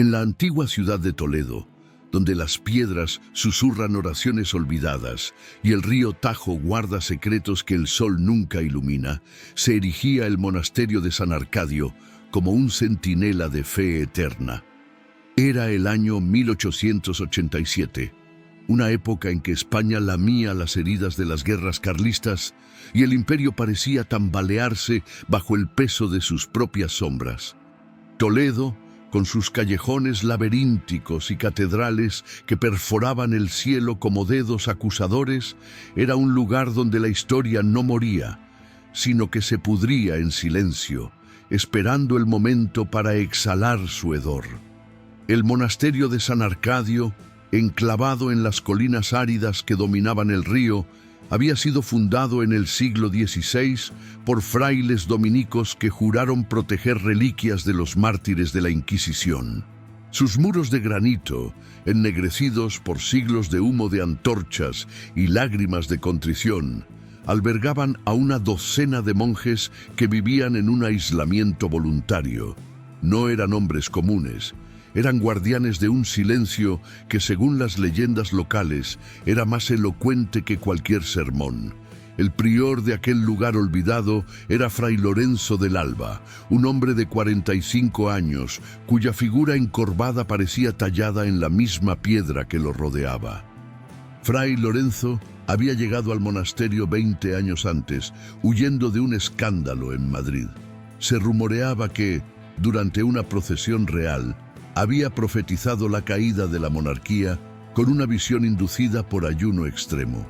En la antigua ciudad de Toledo, donde las piedras susurran oraciones olvidadas y el río Tajo guarda secretos que el sol nunca ilumina, se erigía el monasterio de San Arcadio como un centinela de fe eterna. Era el año 1887, una época en que España lamía las heridas de las guerras carlistas y el imperio parecía tambalearse bajo el peso de sus propias sombras. Toledo, con sus callejones laberínticos y catedrales que perforaban el cielo como dedos acusadores, era un lugar donde la historia no moría, sino que se pudría en silencio, esperando el momento para exhalar su hedor. El monasterio de San Arcadio, enclavado en las colinas áridas que dominaban el río, había sido fundado en el siglo XVI por frailes dominicos que juraron proteger reliquias de los mártires de la Inquisición. Sus muros de granito, ennegrecidos por siglos de humo de antorchas y lágrimas de contrición, albergaban a una docena de monjes que vivían en un aislamiento voluntario. No eran hombres comunes. Eran guardianes de un silencio que, según las leyendas locales, era más elocuente que cualquier sermón. El prior de aquel lugar olvidado era Fray Lorenzo del Alba, un hombre de 45 años, cuya figura encorvada parecía tallada en la misma piedra que lo rodeaba. Fray Lorenzo había llegado al monasterio 20 años antes, huyendo de un escándalo en Madrid. Se rumoreaba que, durante una procesión real, había profetizado la caída de la monarquía con una visión inducida por ayuno extremo.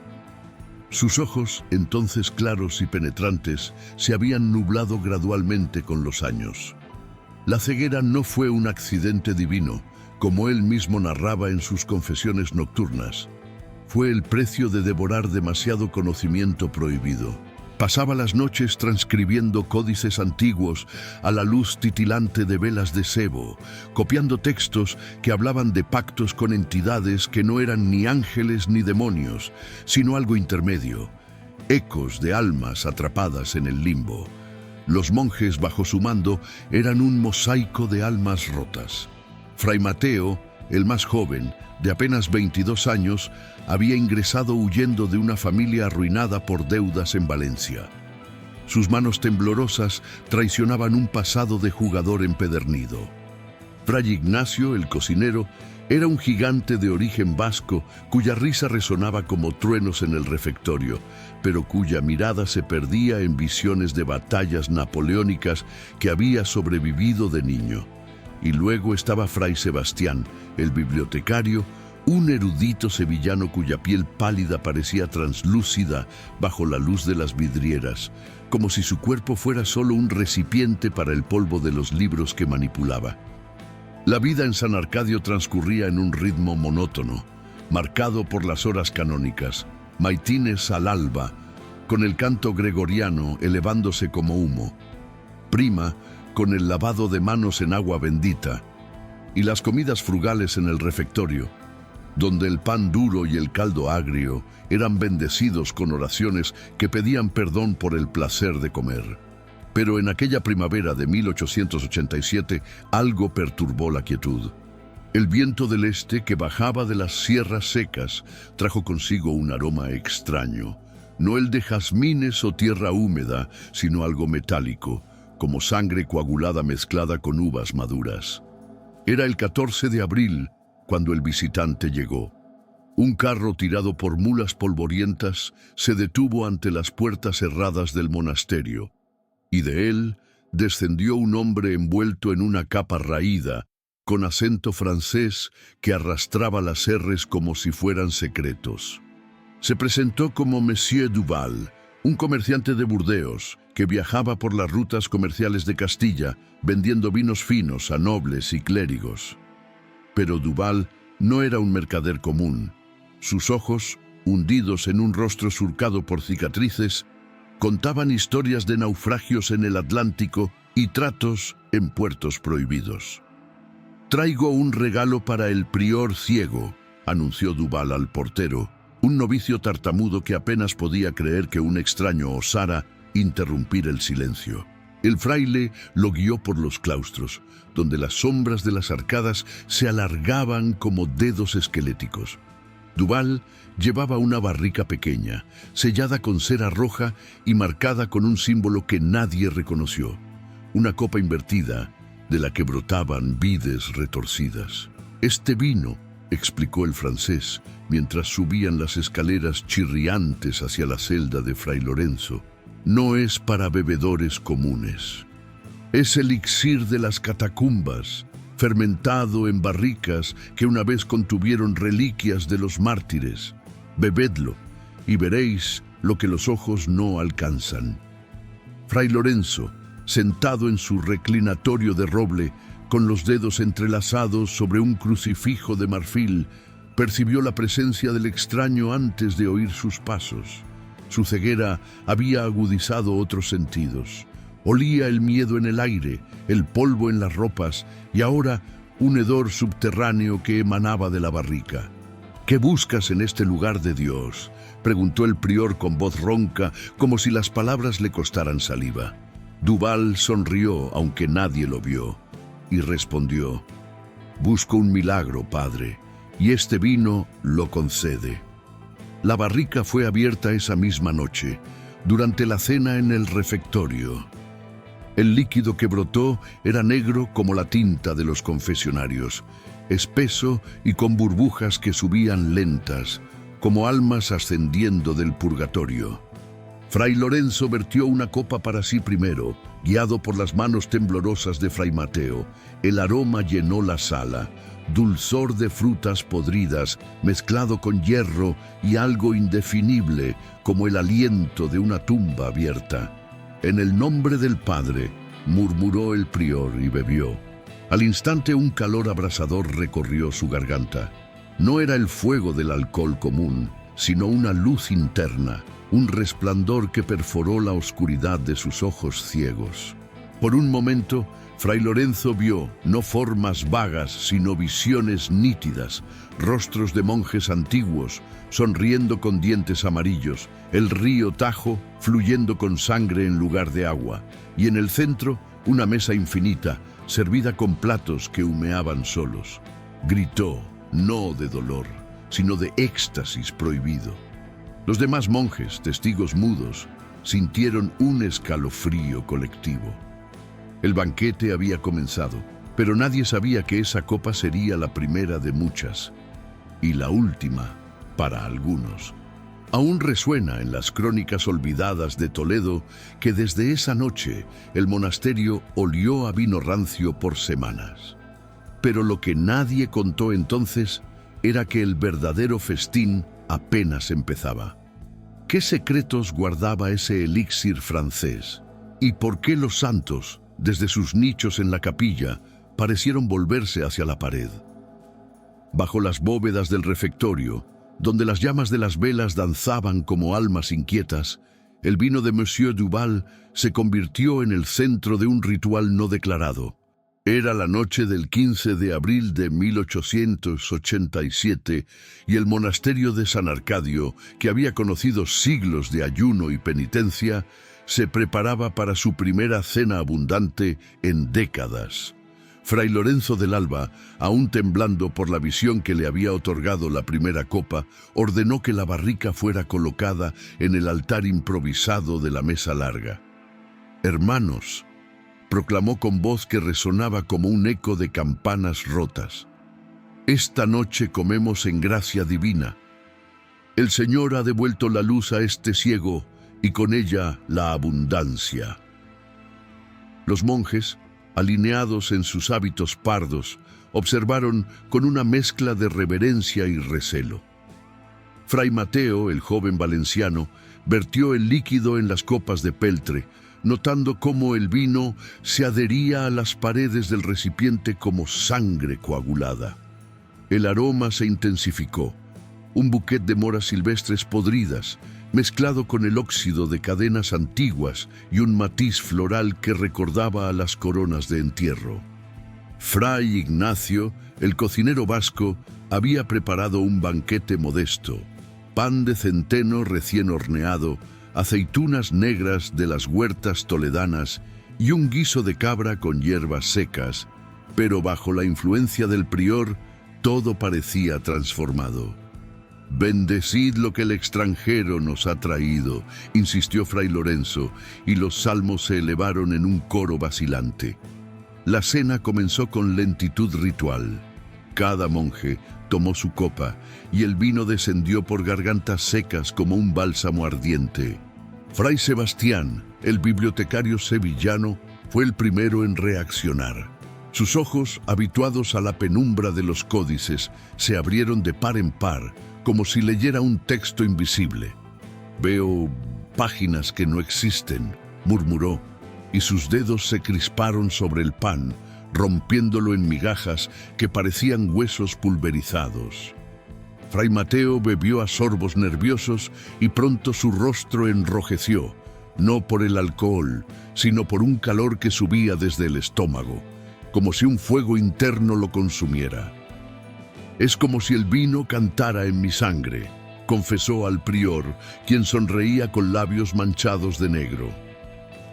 Sus ojos, entonces claros y penetrantes, se habían nublado gradualmente con los años. La ceguera no fue un accidente divino, como él mismo narraba en sus confesiones nocturnas. Fue el precio de devorar demasiado conocimiento prohibido. Pasaba las noches transcribiendo códices antiguos a la luz titilante de velas de sebo, copiando textos que hablaban de pactos con entidades que no eran ni ángeles ni demonios, sino algo intermedio, ecos de almas atrapadas en el limbo. Los monjes bajo su mando eran un mosaico de almas rotas. Fray Mateo, el más joven, de apenas 22 años, había ingresado huyendo de una familia arruinada por deudas en Valencia. Sus manos temblorosas traicionaban un pasado de jugador empedernido. Fray Ignacio, el cocinero, era un gigante de origen vasco cuya risa resonaba como truenos en el refectorio, pero cuya mirada se perdía en visiones de batallas napoleónicas que había sobrevivido de niño. Y luego estaba Fray Sebastián, el bibliotecario, un erudito sevillano cuya piel pálida parecía translúcida bajo la luz de las vidrieras, como si su cuerpo fuera solo un recipiente para el polvo de los libros que manipulaba. La vida en San Arcadio transcurría en un ritmo monótono, marcado por las horas canónicas, maitines al alba, con el canto gregoriano elevándose como humo, prima con el lavado de manos en agua bendita, y las comidas frugales en el refectorio, donde el pan duro y el caldo agrio eran bendecidos con oraciones que pedían perdón por el placer de comer. Pero en aquella primavera de 1887 algo perturbó la quietud. El viento del este que bajaba de las sierras secas trajo consigo un aroma extraño, no el de jazmines o tierra húmeda, sino algo metálico, como sangre coagulada mezclada con uvas maduras. Era el 14 de abril cuando el visitante llegó. Un carro tirado por mulas polvorientas se detuvo ante las puertas cerradas del monasterio, y de él descendió un hombre envuelto en una capa raída, con acento francés que arrastraba las erres como si fueran secretos. Se presentó como Monsieur Duval, un comerciante de Burdeos que viajaba por las rutas comerciales de Castilla vendiendo vinos finos a nobles y clérigos. Pero Duval no era un mercader común. Sus ojos, hundidos en un rostro surcado por cicatrices, contaban historias de naufragios en el Atlántico y tratos en puertos prohibidos. «Traigo un regalo para el prior ciego», anunció Duval al portero, un novicio tartamudo que apenas podía creer que un extraño osara interrumpir el silencio. El fraile lo guió por los claustros, donde las sombras de las arcadas se alargaban como dedos esqueléticos. Duval llevaba una barrica pequeña, sellada con cera roja y marcada con un símbolo que nadie reconoció. Una copa invertida, de la que brotaban vides retorcidas. «Este vino», explicó el francés, mientras subían las escaleras chirriantes hacia la celda de Fray Lorenzo, «no es para bebedores comunes. Es elixir de las catacumbas, fermentado en barricas que una vez contuvieron reliquias de los mártires. Bebedlo y veréis lo que los ojos no alcanzan». Fray Lorenzo, sentado en su reclinatorio de roble, con los dedos entrelazados sobre un crucifijo de marfil, percibió la presencia del extraño antes de oír sus pasos. Su ceguera había agudizado otros sentidos. Olía el miedo en el aire, el polvo en las ropas y ahora un hedor subterráneo que emanaba de la barrica. «¿Qué buscas en este lugar de Dios?», preguntó el prior con voz ronca, como si las palabras le costaran saliva. Duval sonrió, aunque nadie lo vio, y respondió: «Busco un milagro, padre, y este vino lo concede». La barrica fue abierta esa misma noche, durante la cena en el refectorio. El líquido que brotó era negro como la tinta de los confesionarios, espeso y con burbujas que subían lentas, como almas ascendiendo del purgatorio. Fray Lorenzo vertió una copa para sí primero, guiado por las manos temblorosas de Fray Mateo. El aroma llenó la sala, dulzor de frutas podridas, mezclado con hierro y algo indefinible, como el aliento de una tumba abierta. «En el nombre del Padre», murmuró el prior y bebió. Al instante un calor abrasador recorrió su garganta. No era el fuego del alcohol común, sino una luz interna, un resplandor que perforó la oscuridad de sus ojos ciegos. Por un momento, Fray Lorenzo vio no formas vagas, sino visiones nítidas, rostros de monjes antiguos, sonriendo con dientes amarillos, el río Tajo fluyendo con sangre en lugar de agua, y en el centro una mesa infinita, servida con platos que humeaban solos. Gritó, no de dolor, sino de éxtasis prohibido. Los demás monjes, testigos mudos, sintieron un escalofrío colectivo. El banquete había comenzado, pero nadie sabía que esa copa sería la primera de muchas, y la última para algunos. Aún resuena en las crónicas olvidadas de Toledo que desde esa noche el monasterio olió a vino rancio por semanas. Pero lo que nadie contó entonces era que el verdadero festín apenas empezaba. ¿Qué secretos guardaba ese elixir francés? ¿Y por qué los santos, desde sus nichos en la capilla, parecieron volverse hacia la pared? Bajo las bóvedas del refectorio, donde las llamas de las velas danzaban como almas inquietas, el vino de Monsieur Duval se convirtió en el centro de un ritual no declarado. Era la noche del 15 de abril de 1887 y el monasterio de San Arcadio, que había conocido siglos de ayuno y penitencia, se preparaba para su primera cena abundante en décadas. Fray Lorenzo del Alba, aún temblando por la visión que le había otorgado la primera copa, ordenó que la barrica fuera colocada en el altar improvisado de la mesa larga. «Hermanos», proclamó con voz que resonaba como un eco de campanas rotas, «esta noche comemos en gracia divina. El Señor ha devuelto la luz a este ciego y con ella la abundancia». Los monjes, alineados en sus hábitos pardos, observaron con una mezcla de reverencia y recelo. Fray Mateo, el joven valenciano, vertió el líquido en las copas de peltre, notando cómo el vino se adhería a las paredes del recipiente como sangre coagulada. El aroma se intensificó, un buquet de moras silvestres podridas, mezclado con el óxido de cadenas antiguas y un matiz floral que recordaba a las coronas de entierro. Fray Ignacio, el cocinero vasco, había preparado un banquete modesto: pan de centeno recién horneado, aceitunas negras de las huertas toledanas y un guiso de cabra con hierbas secas, pero bajo la influencia del prior todo parecía transformado. «Bendecid lo que el extranjero nos ha traído», insistió Fray Lorenzo, y los salmos se elevaron en un coro vacilante. La cena comenzó con lentitud ritual. Cada monje tomó su copa y el vino descendió por gargantas secas como un bálsamo ardiente. Fray Sebastián, el bibliotecario sevillano, fue el primero en reaccionar. Sus ojos, habituados a la penumbra de los códices, se abrieron de par en par, como si leyera un texto invisible. «Veo páginas que no existen», murmuró, y sus dedos se crisparon sobre el pan, rompiéndolo en migajas que parecían huesos pulverizados. Fray Mateo bebió a sorbos nerviosos y pronto su rostro enrojeció, no por el alcohol, sino por un calor que subía desde el estómago, como si un fuego interno lo consumiera. «Es como si el vino cantara en mi sangre», confesó al prior, quien sonreía con labios manchados de negro.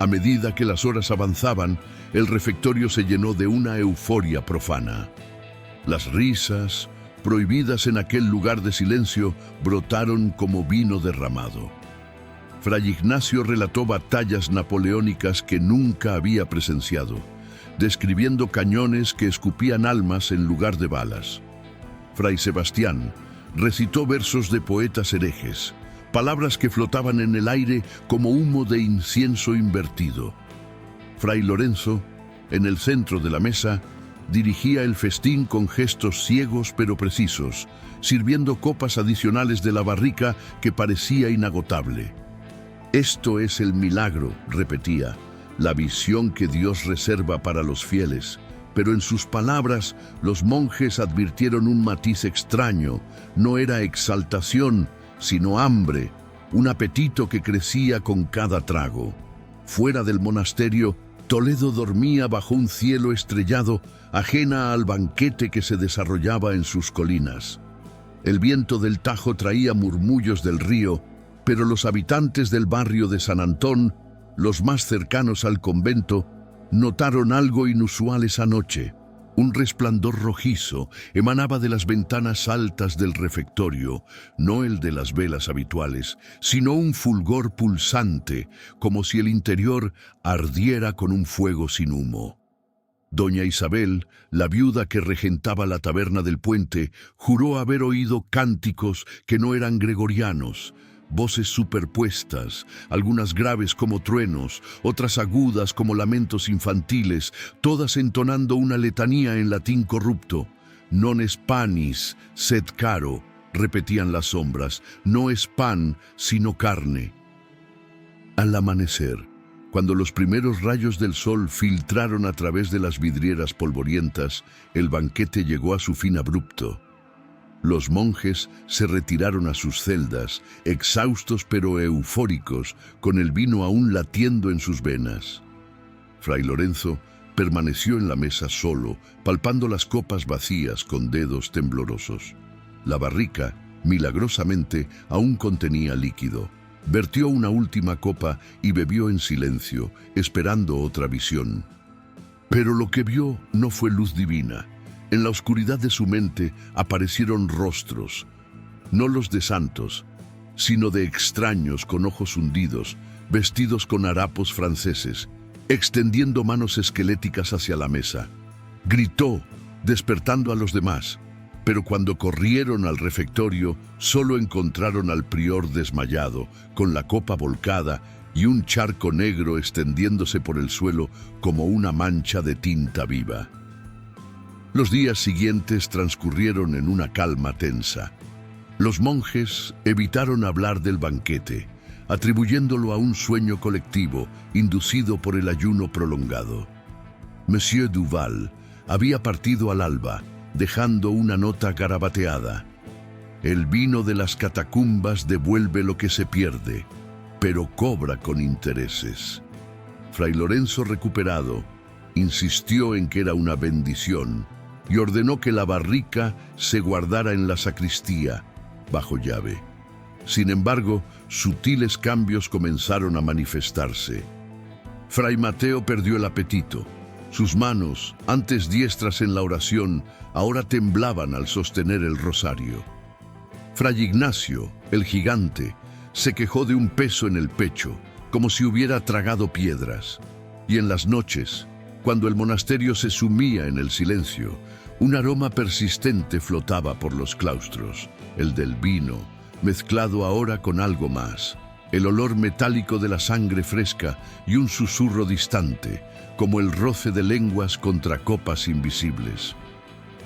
A medida que las horas avanzaban, el refectorio se llenó de una euforia profana. Las risas, prohibidas en aquel lugar de silencio, brotaron como vino derramado. Fray Ignacio relató batallas napoleónicas que nunca había presenciado, describiendo cañones que escupían almas en lugar de balas. Fray Sebastián recitó versos de poetas herejes, palabras que flotaban en el aire como humo de incienso invertido. Fray Lorenzo, en el centro de la mesa, dirigía el festín con gestos ciegos pero precisos, sirviendo copas adicionales de la barrica que parecía inagotable. «Esto es el milagro», repetía, «la visión que Dios reserva para los fieles». Pero en sus palabras los monjes advirtieron un matiz extraño. No era exaltación, sino hambre, un apetito que crecía con cada trago. Fuera del monasterio, Toledo dormía bajo un cielo estrellado, ajena al banquete que se desarrollaba en sus colinas. El viento del Tajo traía murmullos del río, pero los habitantes del barrio de San Antón, los más cercanos al convento, notaron algo inusual esa noche. Un resplandor rojizo emanaba de las ventanas altas del refectorio, no el de las velas habituales, sino un fulgor pulsante, como si el interior ardiera con un fuego sin humo. Doña Isabel, la viuda que regentaba la taberna del puente, juró haber oído cánticos que no eran gregorianos, voces superpuestas, algunas graves como truenos, otras agudas como lamentos infantiles, todas entonando una letanía en latín corrupto. «Non es panis, sed caro», repetían las sombras, «no es pan, sino carne». Al amanecer, cuando los primeros rayos del sol filtraron a través de las vidrieras polvorientas, el banquete llegó a su fin abrupto. Los monjes se retiraron a sus celdas, exhaustos pero eufóricos, con el vino aún latiendo en sus venas. Fray Lorenzo permaneció en la mesa solo, palpando las copas vacías con dedos temblorosos. La barrica, milagrosamente, aún contenía líquido. Vertió una última copa y bebió en silencio, esperando otra visión. Pero lo que vio no fue luz divina. En la oscuridad de su mente aparecieron rostros, no los de santos, sino de extraños con ojos hundidos, vestidos con harapos franceses, extendiendo manos esqueléticas hacia la mesa. Gritó, despertando a los demás, pero cuando corrieron al refectorio, solo encontraron al prior desmayado, con la copa volcada y un charco negro extendiéndose por el suelo como una mancha de tinta viva. Los días siguientes transcurrieron en una calma tensa. Los monjes evitaron hablar del banquete, atribuyéndolo a un sueño colectivo inducido por el ayuno prolongado. Monsieur Duval había partido al alba, dejando una nota garabateada. «El vino de las catacumbas devuelve lo que se pierde, pero cobra con intereses». Fray Lorenzo, recuperado, insistió en que era una bendición y ordenó que la barrica se guardara en la sacristía, bajo llave. Sin embargo, sutiles cambios comenzaron a manifestarse. Fray Mateo perdió el apetito. Sus manos, antes diestras en la oración, ahora temblaban al sostener el rosario. Fray Ignacio, el gigante, se quejó de un peso en el pecho, como si hubiera tragado piedras. Y en las noches, cuando el monasterio se sumía en el silencio, un aroma persistente flotaba por los claustros, el del vino, mezclado ahora con algo más, el olor metálico de la sangre fresca y un susurro distante, como el roce de lenguas contra copas invisibles.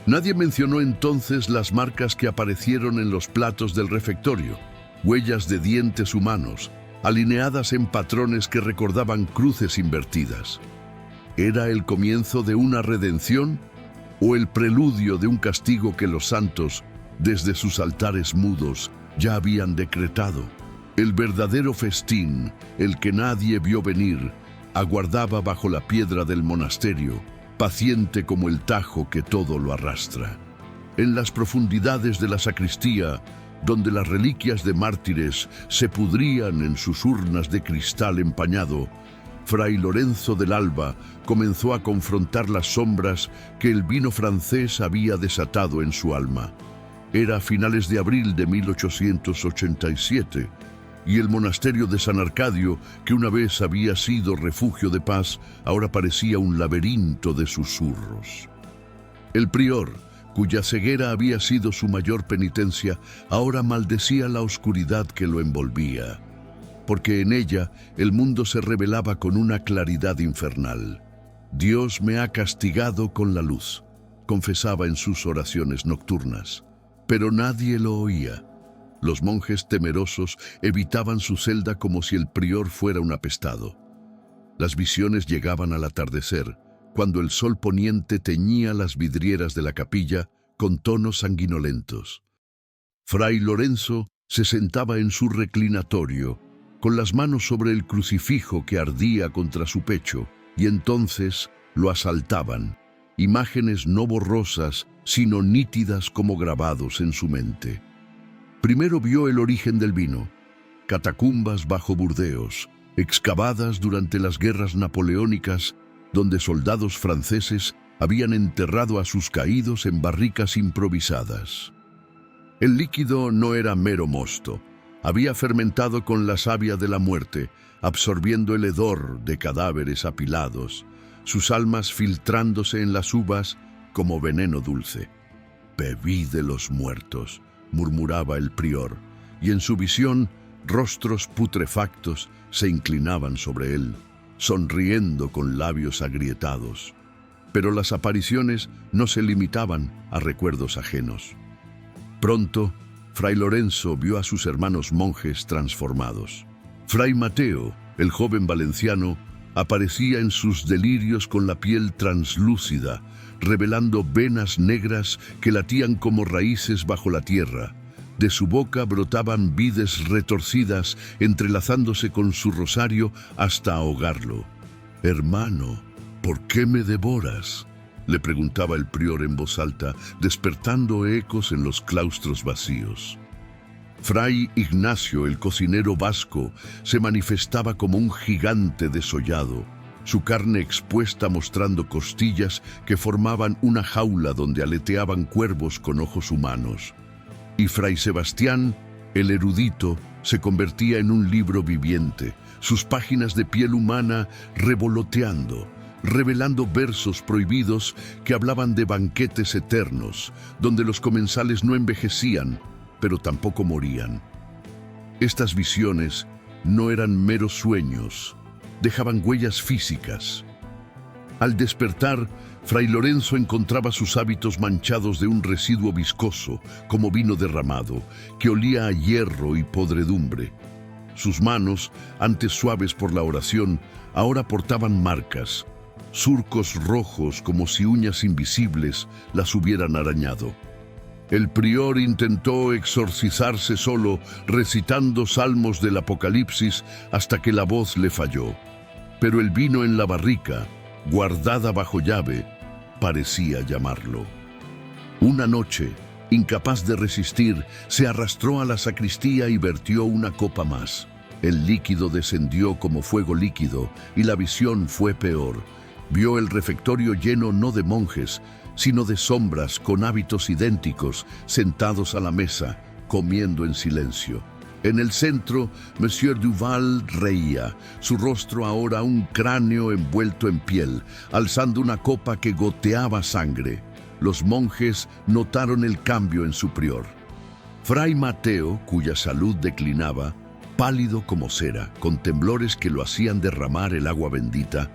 Nadie mencionó entonces las marcas que aparecieron en los platos del refectorio, huellas de dientes humanos, alineadas en patrones que recordaban cruces invertidas. ¿Era el comienzo de una redención o el preludio de un castigo que los santos, desde sus altares mudos, ya habían decretado? El verdadero festín, el que nadie vio venir, aguardaba bajo la piedra del monasterio, paciente como el Tajo que todo lo arrastra. En las profundidades de la sacristía, donde las reliquias de mártires se pudrían en sus urnas de cristal empañado, Fray Lorenzo del Alba comenzó a confrontar las sombras que el vino francés había desatado en su alma. Era a finales de abril de 1887, y el monasterio de San Arcadio, que una vez había sido refugio de paz, ahora parecía un laberinto de susurros. El prior, cuya ceguera había sido su mayor penitencia, ahora maldecía la oscuridad que lo envolvía, porque en ella el mundo se revelaba con una claridad infernal. «Dios me ha castigado con la luz», confesaba en sus oraciones nocturnas, pero nadie lo oía. Los monjes temerosos evitaban su celda como si el prior fuera un apestado. Las visiones llegaban al atardecer, cuando el sol poniente teñía las vidrieras de la capilla con tonos sanguinolentos. Fray Lorenzo se sentaba en su reclinatorio, con las manos sobre el crucifijo que ardía contra su pecho, y entonces lo asaltaban, imágenes no borrosas, sino nítidas como grabados en su mente. Primero vio el origen del vino, catacumbas bajo Burdeos, excavadas durante las guerras napoleónicas, donde soldados franceses habían enterrado a sus caídos en barricas improvisadas. El líquido no era mero mosto, había fermentado con la savia de la muerte, absorbiendo el hedor de cadáveres apilados, sus almas filtrándose en las uvas como veneno dulce. «Bebí de los muertos», murmuraba el prior, y en su visión rostros putrefactos se inclinaban sobre él, sonriendo con labios agrietados. Pero las apariciones no se limitaban a recuerdos ajenos. Pronto, Fray Lorenzo vio a sus hermanos monjes transformados. Fray Mateo, el joven valenciano, aparecía en sus delirios con la piel translúcida, revelando venas negras que latían como raíces bajo la tierra. De su boca brotaban vides retorcidas, entrelazándose con su rosario hasta ahogarlo. «Hermano, ¿por qué me devoras?», le preguntaba el prior en voz alta, despertando ecos en los claustros vacíos. Fray Ignacio, el cocinero vasco, se manifestaba como un gigante desollado, su carne expuesta mostrando costillas que formaban una jaula donde aleteaban cuervos con ojos humanos. Y Fray Sebastián, el erudito, se convertía en un libro viviente, sus páginas de piel humana revoloteando, revelando versos prohibidos que hablaban de banquetes eternos, donde los comensales no envejecían, pero tampoco morían. Estas visiones no eran meros sueños, dejaban huellas físicas. Al despertar, Fray Lorenzo encontraba sus hábitos manchados de un residuo viscoso, como vino derramado, que olía a hierro y podredumbre. Sus manos, antes suaves por la oración, ahora portaban marcas, surcos rojos como si uñas invisibles las hubieran arañado. El prior intentó exorcizarse solo, recitando salmos del Apocalipsis hasta que la voz le falló. Pero el vino en la barrica, guardada bajo llave, parecía llamarlo. Una noche, incapaz de resistir, se arrastró a la sacristía y vertió una copa más. El líquido descendió como fuego líquido y la visión fue peor. Vio el refectorio lleno no de monjes, sino de sombras con hábitos idénticos, sentados a la mesa, comiendo en silencio. En el centro, Monsieur Duval reía, su rostro ahora un cráneo envuelto en piel, alzando una copa que goteaba sangre. Los monjes notaron el cambio en su prior. Fray Mateo, cuya salud declinaba, pálido como cera, con temblores que lo hacían derramar el agua bendita,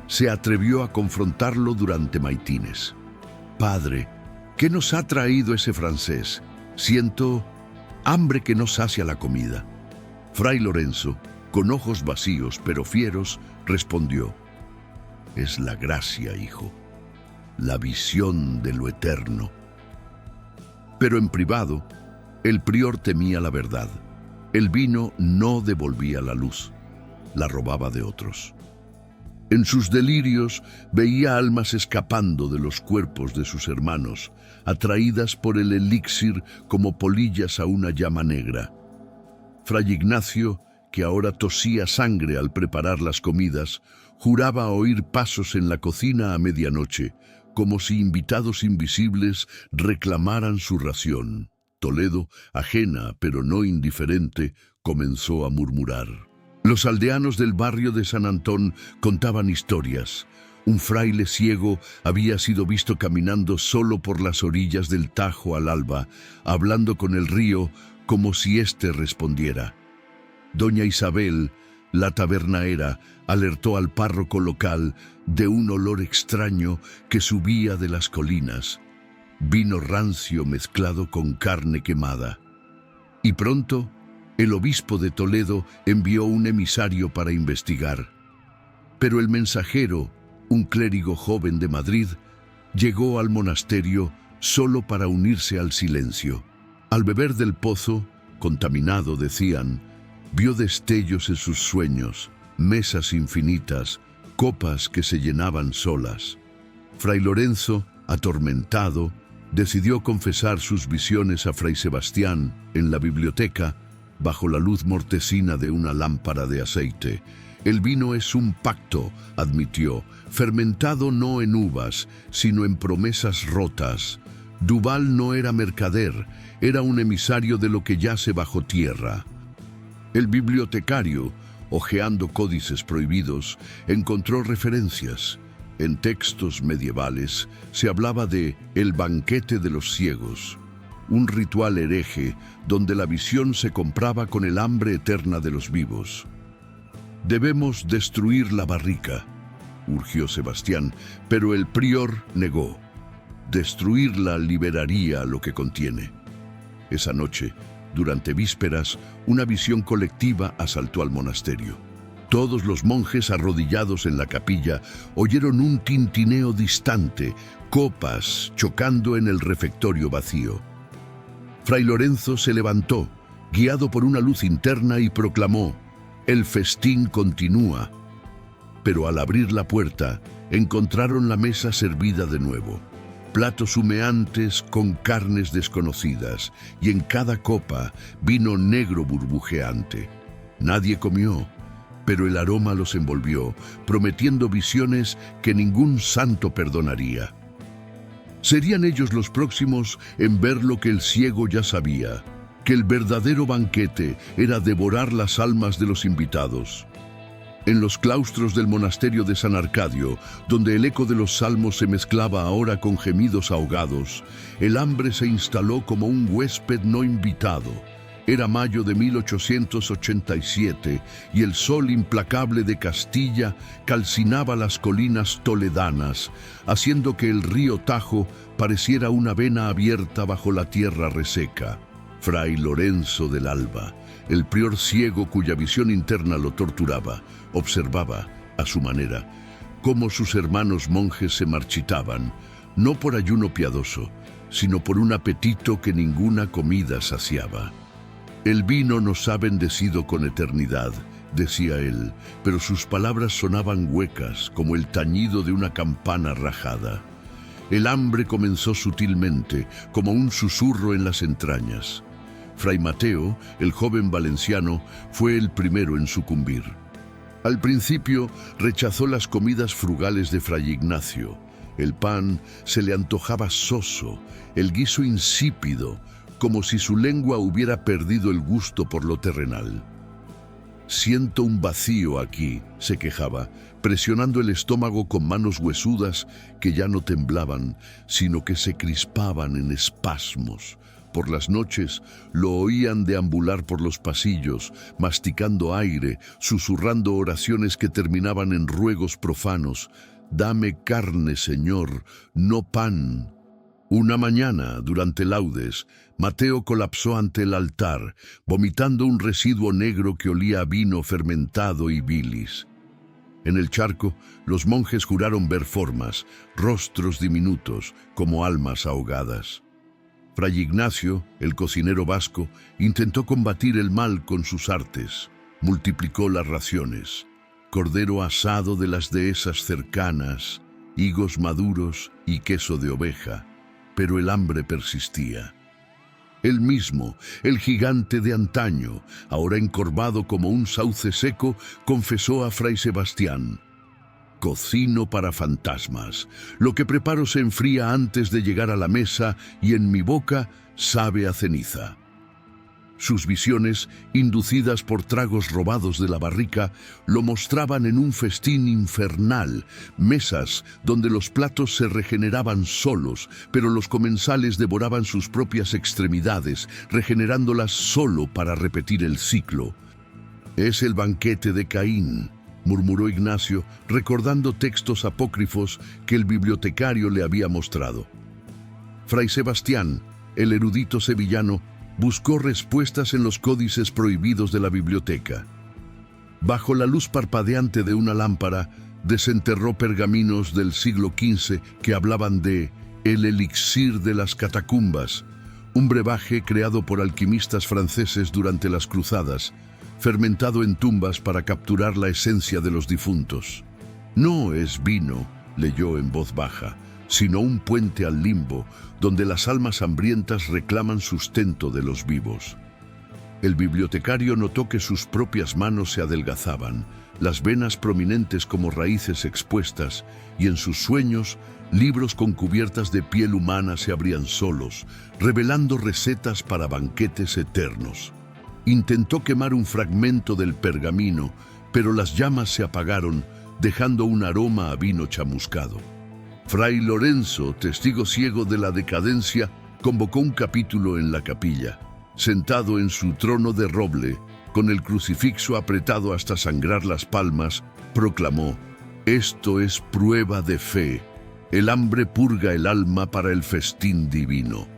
se atrevió a confrontarlo durante maitines. «Padre, ¿qué nos ha traído ese francés? Siento hambre que no sacia la comida». Fray Lorenzo, con ojos vacíos pero fieros, respondió: «Es la gracia, hijo, la visión de lo eterno». Pero en privado, el prior temía la verdad. El vino no devolvía la luz, la robaba de otros. En sus delirios veía almas escapando de los cuerpos de sus hermanos, atraídas por el elixir como polillas a una llama negra. Fray Ignacio, que ahora tosía sangre al preparar las comidas, juraba oír pasos en la cocina a medianoche, como si invitados invisibles reclamaran su ración. Toledo, ajena pero no indiferente, comenzó a murmurar. Los aldeanos del barrio de San Antón contaban historias. Un fraile ciego había sido visto caminando solo por las orillas del Tajo al alba, hablando con el río como si éste respondiera. Doña Isabel, la tabernera, alertó al párroco local de un olor extraño que subía de las colinas, vino rancio mezclado con carne quemada. Y pronto, el obispo de Toledo envió un emisario para investigar. Pero el mensajero, un clérigo joven de Madrid, llegó al monasterio solo para unirse al silencio. Al beber del pozo, contaminado, decían, vio destellos en sus sueños, mesas infinitas, copas que se llenaban solas. Fray Lorenzo, atormentado, decidió confesar sus visiones a Fray Sebastián en la biblioteca, bajo la luz mortecina de una lámpara de aceite. El vino es un pacto, admitió, fermentado no en uvas, sino en promesas rotas. Duval no era mercader, era un emisario de lo que yace bajo tierra. El bibliotecario, hojeando códices prohibidos, encontró referencias. En textos medievales se hablaba de el banquete de los ciegos, un ritual hereje donde la visión se compraba con el hambre eterna de los vivos. «Debemos destruir la barrica», urgió Sebastián, pero el prior negó. Destruirla liberaría lo que contiene. Esa noche, durante vísperas, una visión colectiva asaltó al monasterio. Todos los monjes arrodillados en la capilla oyeron un tintineo distante, copas chocando en el refectorio vacío. Fray Lorenzo se levantó, guiado por una luz interna, y proclamó: «El festín continúa». Pero al abrir la puerta, encontraron la mesa servida de nuevo. Platos humeantes con carnes desconocidas, y en cada copa vino negro burbujeante. Nadie comió, pero el aroma los envolvió, prometiendo visiones que ningún santo perdonaría. Serían ellos los próximos en ver lo que el ciego ya sabía, que el verdadero banquete era devorar las almas de los invitados. En los claustros del monasterio de San Arcadio, donde el eco de los salmos se mezclaba ahora con gemidos ahogados, el hambre se instaló como un huésped no invitado. Era mayo de 1887 y el sol implacable de Castilla calcinaba las colinas toledanas, haciendo que el río Tajo pareciera una vena abierta bajo la tierra reseca. Fray Lorenzo del Alba, el prior ciego cuya visión interna lo torturaba, observaba, a su manera, cómo sus hermanos monjes se marchitaban, no por ayuno piadoso, sino por un apetito que ninguna comida saciaba. «El vino nos ha bendecido con eternidad», decía él, pero sus palabras sonaban huecas como el tañido de una campana rajada. El hambre comenzó sutilmente, como un susurro en las entrañas. Fray Mateo, el joven valenciano, fue el primero en sucumbir. Al principio rechazó las comidas frugales de Fray Ignacio. El pan se le antojaba soso, el guiso insípido, como si su lengua hubiera perdido el gusto por lo terrenal. «Siento un vacío aquí», se quejaba, presionando el estómago con manos huesudas que ya no temblaban, sino que se crispaban en espasmos. Por las noches lo oían deambular por los pasillos, masticando aire, susurrando oraciones que terminaban en ruegos profanos. «Dame carne, Señor, no pan». Una mañana, durante laudes, Mateo colapsó ante el altar, vomitando un residuo negro que olía a vino fermentado y bilis. En el charco, los monjes juraron ver formas, rostros diminutos, como almas ahogadas. Fray Ignacio, el cocinero vasco, intentó combatir el mal con sus artes. Multiplicó las raciones: cordero asado de las dehesas cercanas, higos maduros y queso de oveja. Pero el hambre persistía. Él mismo, el gigante de antaño, ahora encorvado como un sauce seco, confesó a Fray Sebastián: «Cocino para fantasmas. Lo que preparo se enfría antes de llegar a la mesa y en mi boca sabe a ceniza». Sus visiones, inducidas por tragos robados de la barrica, lo mostraban en un festín infernal, mesas donde los platos se regeneraban solos, pero los comensales devoraban sus propias extremidades, regenerándolas solo para repetir el ciclo. «Es el banquete de Caín», murmuró Ignacio, recordando textos apócrifos que el bibliotecario le había mostrado. Fray Sebastián, el erudito sevillano, buscó respuestas en los códices prohibidos de la biblioteca. Bajo la luz parpadeante de una lámpara, desenterró pergaminos del siglo XV que hablaban de el elixir de las catacumbas, un brebaje creado por alquimistas franceses durante las cruzadas, fermentado en tumbas para capturar la esencia de los difuntos. «No es vino», leyó en voz baja, «sino un puente al limbo, donde las almas hambrientas reclaman sustento de los vivos». El bibliotecario notó que sus propias manos se adelgazaban, las venas prominentes como raíces expuestas, y en sus sueños, libros con cubiertas de piel humana se abrían solos, revelando recetas para banquetes eternos. Intentó quemar un fragmento del pergamino, pero las llamas se apagaron, dejando un aroma a vino chamuscado. Fray Lorenzo, testigo ciego de la decadencia, convocó un capítulo en la capilla. Sentado en su trono de roble, con el crucifixo apretado hasta sangrar las palmas, proclamó: «Esto es prueba de fe. El hambre purga el alma para el festín divino».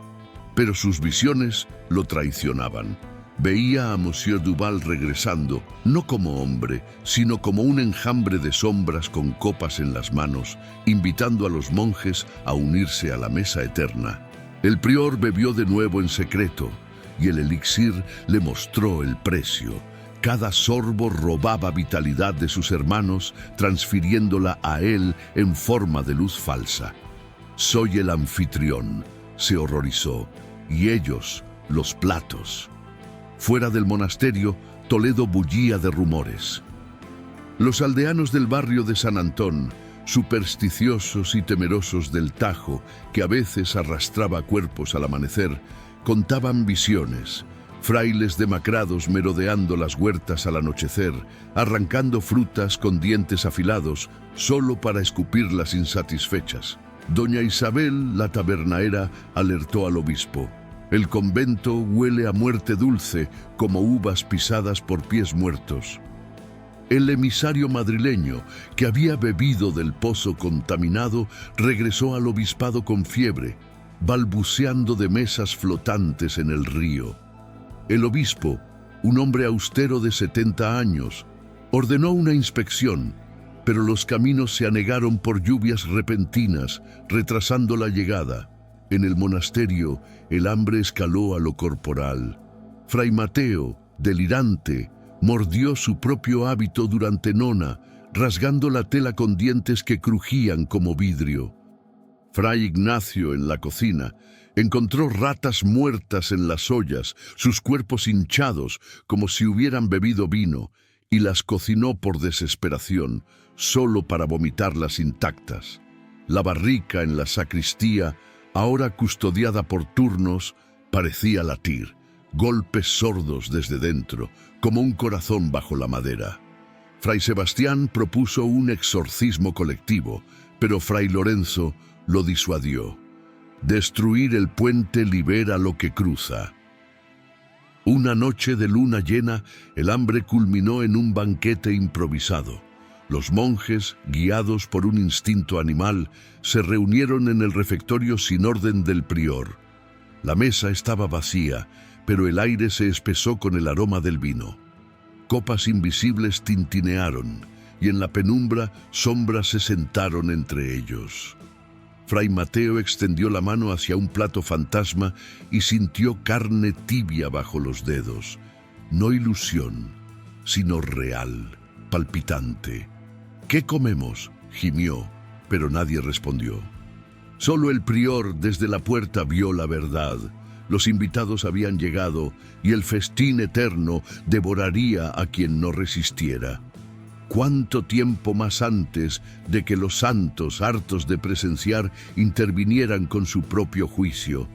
Pero sus visiones lo traicionaban. Veía a Monsieur Duval regresando, no como hombre, sino como un enjambre de sombras con copas en las manos, invitando a los monjes a unirse a la mesa eterna. El prior bebió de nuevo en secreto, y el elixir le mostró el precio. Cada sorbo robaba vitalidad de sus hermanos, transfiriéndola a él en forma de luz falsa. «Soy el anfitrión», se horrorizó, «y ellos, los platos». Fuera del monasterio, Toledo bullía de rumores. Los aldeanos del barrio de San Antón, supersticiosos y temerosos del Tajo, que a veces arrastraba cuerpos al amanecer, contaban visiones: frailes demacrados merodeando las huertas al anochecer, arrancando frutas con dientes afilados, solo para escupirlas insatisfechas. Doña Isabel, la tabernaera, alertó al obispo: «El convento huele a muerte dulce, como uvas pisadas por pies muertos». El emisario madrileño, que había bebido del pozo contaminado, regresó al obispado con fiebre, balbuceando de mesas flotantes en el río. El obispo, un hombre austero de 70 años, ordenó una inspección, pero los caminos se anegaron por lluvias repentinas, retrasando la llegada. En el monasterio, el hambre escaló a lo corporal. Fray Mateo, delirante, mordió su propio hábito durante nona, rasgando la tela con dientes que crujían como vidrio. Fray Ignacio, en la cocina, Encontró ratas muertas en las ollas, sus cuerpos hinchados como si hubieran bebido vino, y las cocinó por desesperación, solo para vomitarlas intactas. La barrica en la sacristía, ahora custodiada por turnos, parecía latir, golpes sordos desde dentro, como un corazón bajo la madera. Fray Sebastián propuso un exorcismo colectivo, pero Fray Lorenzo lo disuadió. Destruir el puente libera lo que cruza. Una noche de luna llena, el hambre culminó en un banquete improvisado. Los monjes, guiados por un instinto animal, se reunieron en el refectorio sin orden del prior. La mesa estaba vacía, pero el aire se espesó con el aroma del vino. Copas invisibles tintinearon, y en la penumbra sombras se sentaron entre ellos. Fray Mateo extendió la mano hacia un plato fantasma y sintió carne tibia bajo los dedos. No ilusión, sino real, palpitante. «¿Qué comemos?», gimió, pero nadie respondió. Solo el prior desde la puerta vio la verdad. Los invitados habían llegado y el festín eterno devoraría a quien no resistiera. ¿Cuánto tiempo más antes de que los santos, hartos de presenciar, intervinieran con su propio juicio?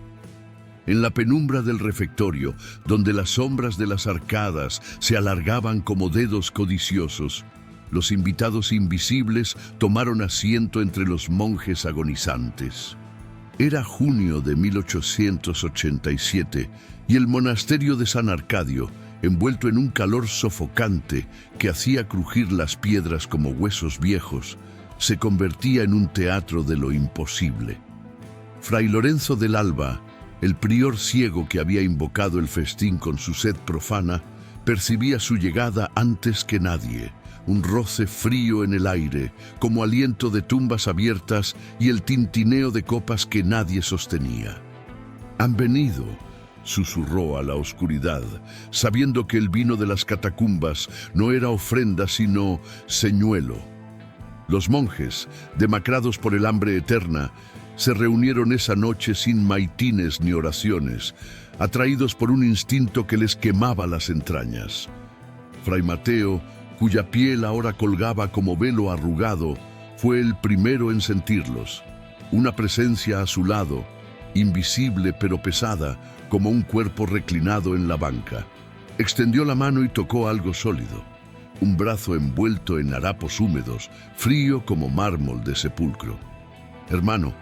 En la penumbra del refectorio, donde las sombras de las arcadas se alargaban como dedos codiciosos, los invitados invisibles tomaron asiento entre los monjes agonizantes. Era junio de 1887 y el monasterio de San Arcadio, envuelto en un calor sofocante que hacía crujir las piedras como huesos viejos, se convertía en un teatro de lo imposible. Fray Lorenzo del Alba, el prior ciego que había invocado el festín con su sed profana, percibía su llegada antes que nadie. Un roce frío en el aire, como aliento de tumbas abiertas y el tintineo de copas que nadie sostenía. «Han venido», susurró a la oscuridad, sabiendo que el vino de las catacumbas no era ofrenda sino señuelo. Los monjes, demacrados por el hambre eterna, se reunieron esa noche sin maitines ni oraciones, atraídos por un instinto que les quemaba las entrañas. Fray Mateo, cuya piel ahora colgaba como velo arrugado, fue el primero en sentirlos. Una presencia a su lado, invisible pero pesada, como un cuerpo reclinado en la banca. Extendió la mano y tocó algo sólido. Un brazo envuelto en harapos húmedos, frío como mármol de sepulcro. «Hermano,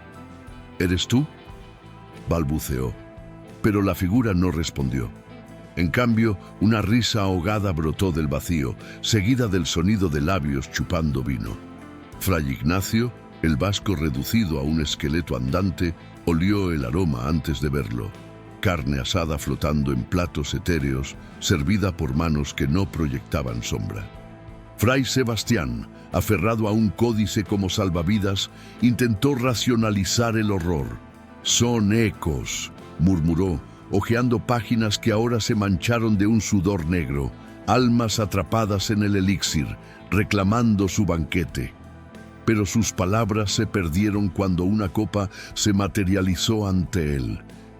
¿eres tú?», balbuceó, pero la figura no respondió. En cambio, una risa ahogada brotó del vacío, seguida del sonido de labios chupando vino. Fray Ignacio, el vasco reducido a un esqueleto andante, olió el aroma antes de verlo. Carne asada flotando en platos etéreos, servida por manos que no proyectaban sombra. Fray Sebastián, aferrado a un códice como salvavidas, intentó racionalizar el horror. «Son ecos», murmuró, hojeando páginas que ahora se mancharon de un sudor negro, almas atrapadas en el elixir, reclamando su banquete. Pero sus palabras se perdieron cuando una copa se materializó ante él,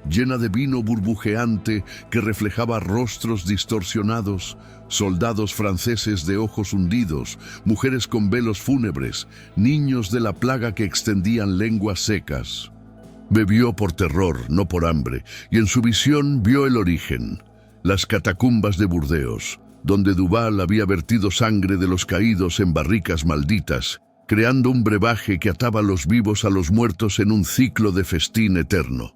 llena de vino burbujeante que reflejaba rostros distorsionados, soldados franceses de ojos hundidos, mujeres con velos fúnebres, niños de la plaga que extendían lenguas secas. Bebió por terror, no por hambre, y en su visión vio el origen, las catacumbas de Burdeos, donde Duval había vertido sangre de los caídos en barricas malditas, creando un brebaje que ataba a los vivos a los muertos en un ciclo de festín eterno.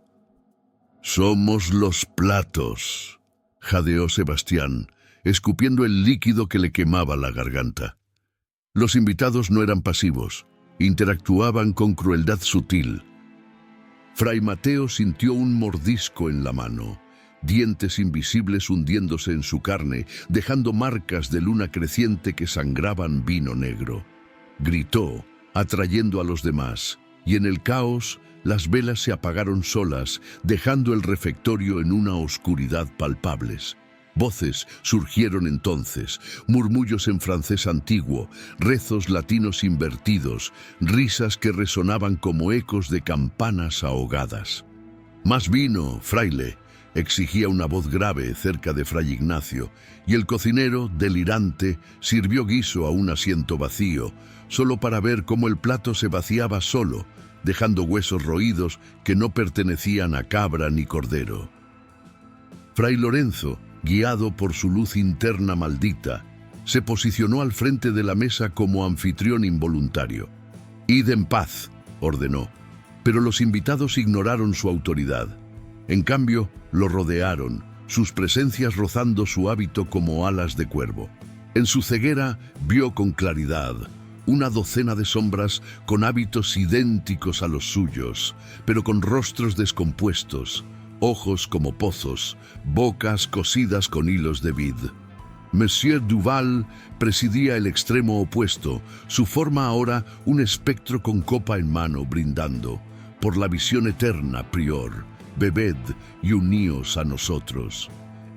«Somos los platos», jadeó Sebastián, escupiendo el líquido que le quemaba la garganta. Los invitados no eran pasivos, interactuaban con crueldad sutil. Fray Mateo sintió un mordisco en la mano, dientes invisibles hundiéndose en su carne, dejando marcas de luna creciente que sangraban vino negro. Gritó, atrayendo a los demás, y en el caos, las velas se apagaron solas, dejando el refectorio en una oscuridad palpables. Voces surgieron entonces, murmullos en francés antiguo, rezos latinos invertidos, risas que resonaban como ecos de campanas ahogadas. «Más vino, fraile», exigía una voz grave cerca de Fray Ignacio, y el cocinero, delirante, sirvió guiso a un asiento vacío, solo para ver cómo el plato se vaciaba solo, dejando huesos roídos que no pertenecían a cabra ni cordero. Fray Lorenzo, guiado por su luz interna maldita, se posicionó al frente de la mesa como anfitrión involuntario. «Id en paz», ordenó, pero los invitados ignoraron su autoridad. En cambio, lo rodearon, sus presencias rozando su hábito como alas de cuervo. En su ceguera vio con claridad una docena de sombras con hábitos idénticos a los suyos, pero con rostros descompuestos, ojos como pozos, bocas cosidas con hilos de vid. Monsieur Duval presidía el extremo opuesto, su forma ahora un espectro con copa en mano brindando. «Por la visión eterna, prior, bebed y uníos a nosotros».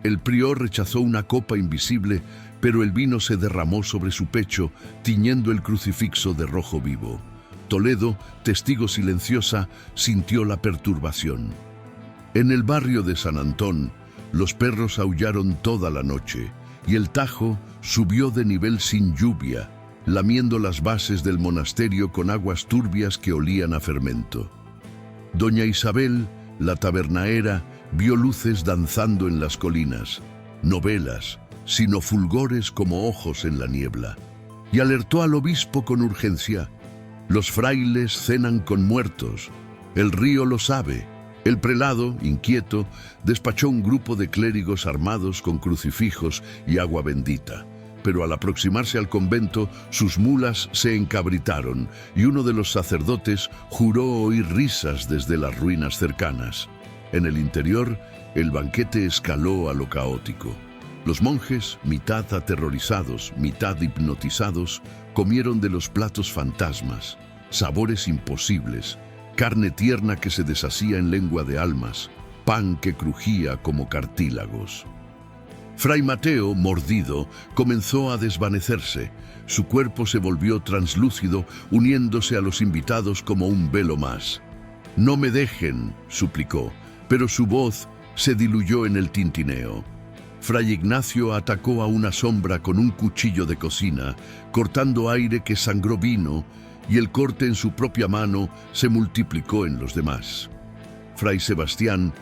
El prior rechazó una copa invisible, pero el vino se derramó sobre su pecho, tiñendo el crucifixo de rojo vivo. Toledo, testigo silenciosa, sintió la perturbación. En el barrio de San Antón, los perros aullaron toda la noche, y el Tajo subió de nivel sin lluvia, lamiendo las bases del monasterio con aguas turbias que olían a fermento. Doña Isabel, la tabernaera, vio luces danzando en las colinas, no velas, sino fulgores como ojos en la niebla, y alertó al obispo con urgencia. «Los frailes cenan con muertos, el río lo sabe». El prelado, inquieto, despachó un grupo de clérigos armados con crucifijos y agua bendita. Pero al aproximarse al convento, sus mulas se encabritaron y uno de los sacerdotes juró oír risas desde las ruinas cercanas. En el interior, el banquete escaló a lo caótico. Los monjes, mitad aterrorizados, mitad hipnotizados, comieron de los platos fantasmas, sabores imposibles, carne tierna que se deshacía en lengua de almas, pan que crujía como cartílagos. Fray Mateo, mordido, comenzó a desvanecerse. Su cuerpo se volvió translúcido, uniéndose a los invitados como un velo más. «No me dejen», suplicó, pero su voz se diluyó en el tintineo. Fray Ignacio atacó a una sombra con un cuchillo de cocina, cortando aire que sangró vino, y el corte en su propia mano se multiplicó en los demás. Fray Sebastián,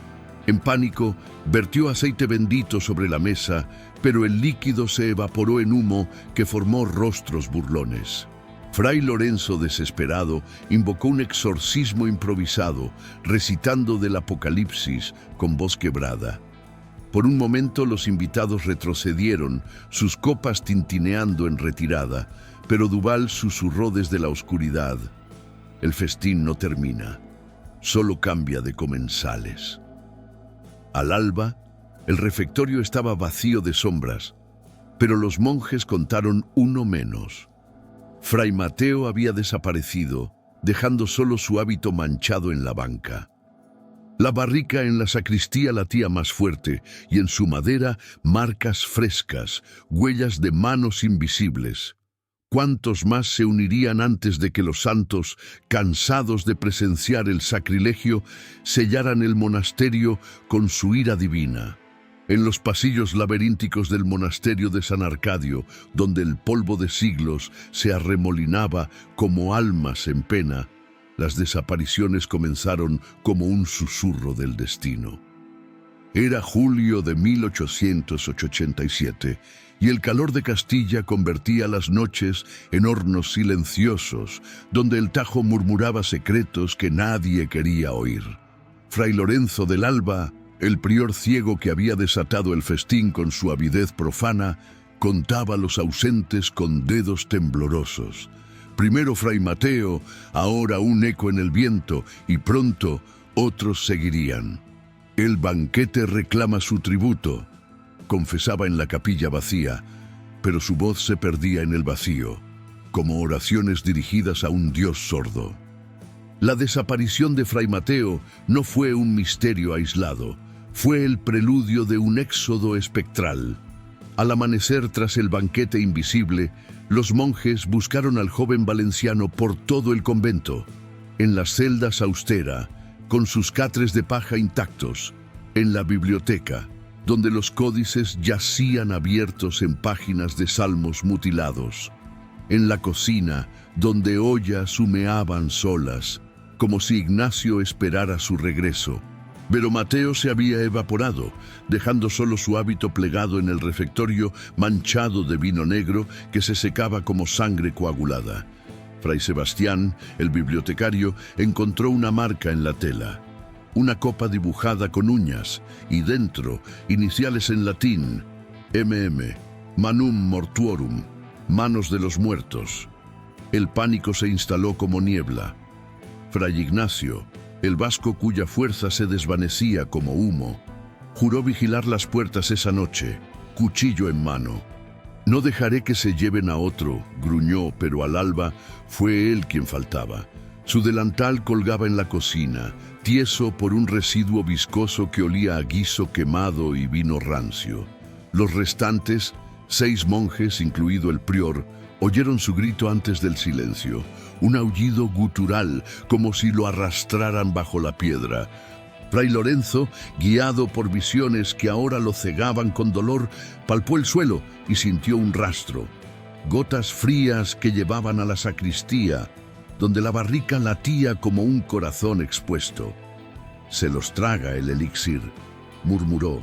en pánico, vertió aceite bendito sobre la mesa, pero el líquido se evaporó en humo que formó rostros burlones. Fray Lorenzo, desesperado, invocó un exorcismo improvisado, recitando del Apocalipsis con voz quebrada. Por un momento los invitados retrocedieron, sus copas tintineando en retirada, pero Duval susurró desde la oscuridad: «El festín no termina, solo cambia de comensales». Al alba, el refectorio estaba vacío de sombras, pero los monjes contaron uno menos. Fray Mateo había desaparecido, dejando solo su hábito manchado en la banca. La barrica en la sacristía latía más fuerte y en su madera marcas frescas, huellas de manos invisibles. ¿Cuántos más se unirían antes de que los santos, cansados de presenciar el sacrilegio, sellaran el monasterio con su ira divina? En los pasillos laberínticos del monasterio de San Arcadio, donde el polvo de siglos se arremolinaba como almas en pena, las desapariciones comenzaron como un susurro del destino. Era julio de 1887 y el calor de Castilla convertía las noches en hornos silenciosos, donde el Tajo murmuraba secretos que nadie quería oír. Fray Lorenzo del Alba, el prior ciego que había desatado el festín con su avidez profana, contaba a los ausentes con dedos temblorosos. Primero Fray Mateo, ahora un eco en el viento, y pronto otros seguirían. «El banquete reclama su tributo», confesaba en la capilla vacía, pero su voz se perdía en el vacío, como oraciones dirigidas a un Dios sordo. La desaparición de Fray Mateo no fue un misterio aislado, fue el preludio de un éxodo espectral. Al amanecer, tras el banquete invisible, los monjes buscaron al joven valenciano por todo el convento. En las celdas austera, con sus catres de paja intactos, en la biblioteca, donde los códices yacían abiertos en páginas de salmos mutilados, en la cocina, donde ollas humeaban solas, como si Ignacio esperara su regreso. Pero Mateo se había evaporado, dejando solo su hábito plegado en el refectorio manchado de vino negro que se secaba como sangre coagulada. Fray Sebastián, el bibliotecario, encontró una marca en la tela. Una copa dibujada con uñas, y dentro, iniciales en latín, MM, Manum Mortuorum, manos de los muertos. El pánico se instaló como niebla. Fray Ignacio, el vasco cuya fuerza se desvanecía como humo, juró vigilar las puertas esa noche, cuchillo en mano. «No dejaré que se lleven a otro», gruñó, pero al alba fue él quien faltaba. Su delantal colgaba en la cocina, tieso por un residuo viscoso que olía a guiso quemado y vino rancio. Los restantes, 6 monjes, incluido el prior, oyeron su grito antes del silencio, un aullido gutural, como si lo arrastraran bajo la piedra. Fray Lorenzo, guiado por visiones que ahora lo cegaban con dolor, palpó el suelo y sintió un rastro. Gotas frías que llevaban a la sacristía, donde la barrica latía como un corazón expuesto. «Se los traga el elixir», murmuró,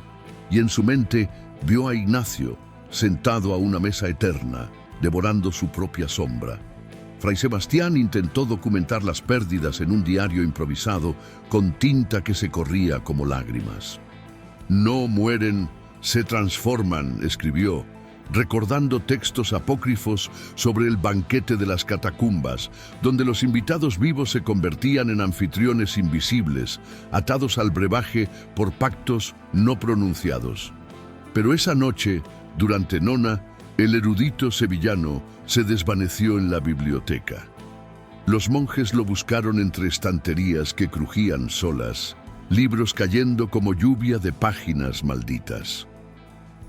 y en su mente vio a Ignacio, sentado a una mesa eterna, devorando su propia sombra. Fray Sebastián intentó documentar las pérdidas en un diario improvisado con tinta que se corría como lágrimas. «No mueren, se transforman», escribió, recordando textos apócrifos sobre el banquete de las catacumbas, donde los invitados vivos se convertían en anfitriones invisibles, atados al brebaje por pactos no pronunciados. Pero esa noche, durante nona, el erudito sevillano se desvaneció en la biblioteca. Los monjes lo buscaron entre estanterías que crujían solas, libros cayendo como lluvia de páginas malditas.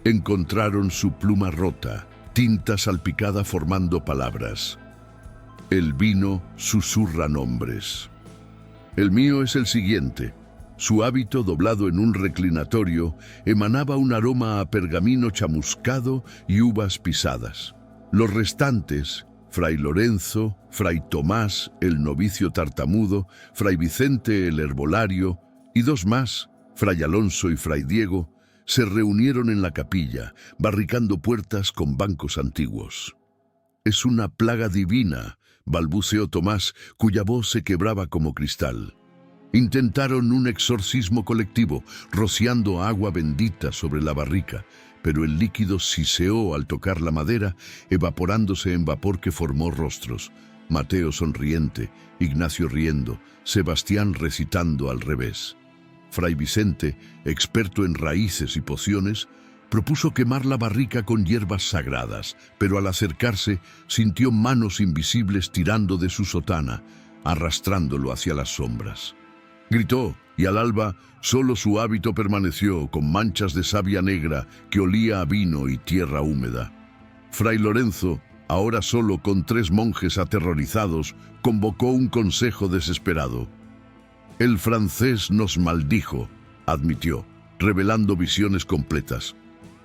Encontraron su pluma rota, tinta salpicada formando palabras. El vino susurra nombres. El mío es el siguiente. Su hábito, doblado en un reclinatorio, emanaba un aroma a pergamino chamuscado y uvas pisadas. Los restantes, Fray Lorenzo, Fray Tomás, el novicio tartamudo, Fray Vicente, el herbolario, y 2 más, Fray Alonso y Fray Diego, se reunieron en la capilla, barricando puertas con bancos antiguos. «Es una plaga divina», balbuceó Tomás, cuya voz se quebraba como cristal. Intentaron un exorcismo colectivo, rociando agua bendita sobre la barrica, pero el líquido siseó al tocar la madera, evaporándose en vapor que formó rostros. Mateo sonriente, Ignacio riendo, Sebastián recitando al revés. Fray Vicente, experto en raíces y pociones, propuso quemar la barrica con hierbas sagradas, pero al acercarse sintió manos invisibles tirando de su sotana, arrastrándolo hacia las sombras. Gritó, y al alba solo su hábito permaneció con manchas de savia negra que olía a vino y tierra húmeda. Fray Lorenzo, ahora solo con 3 monjes aterrorizados, convocó un consejo desesperado. «El francés nos maldijo», admitió, revelando visiones completas.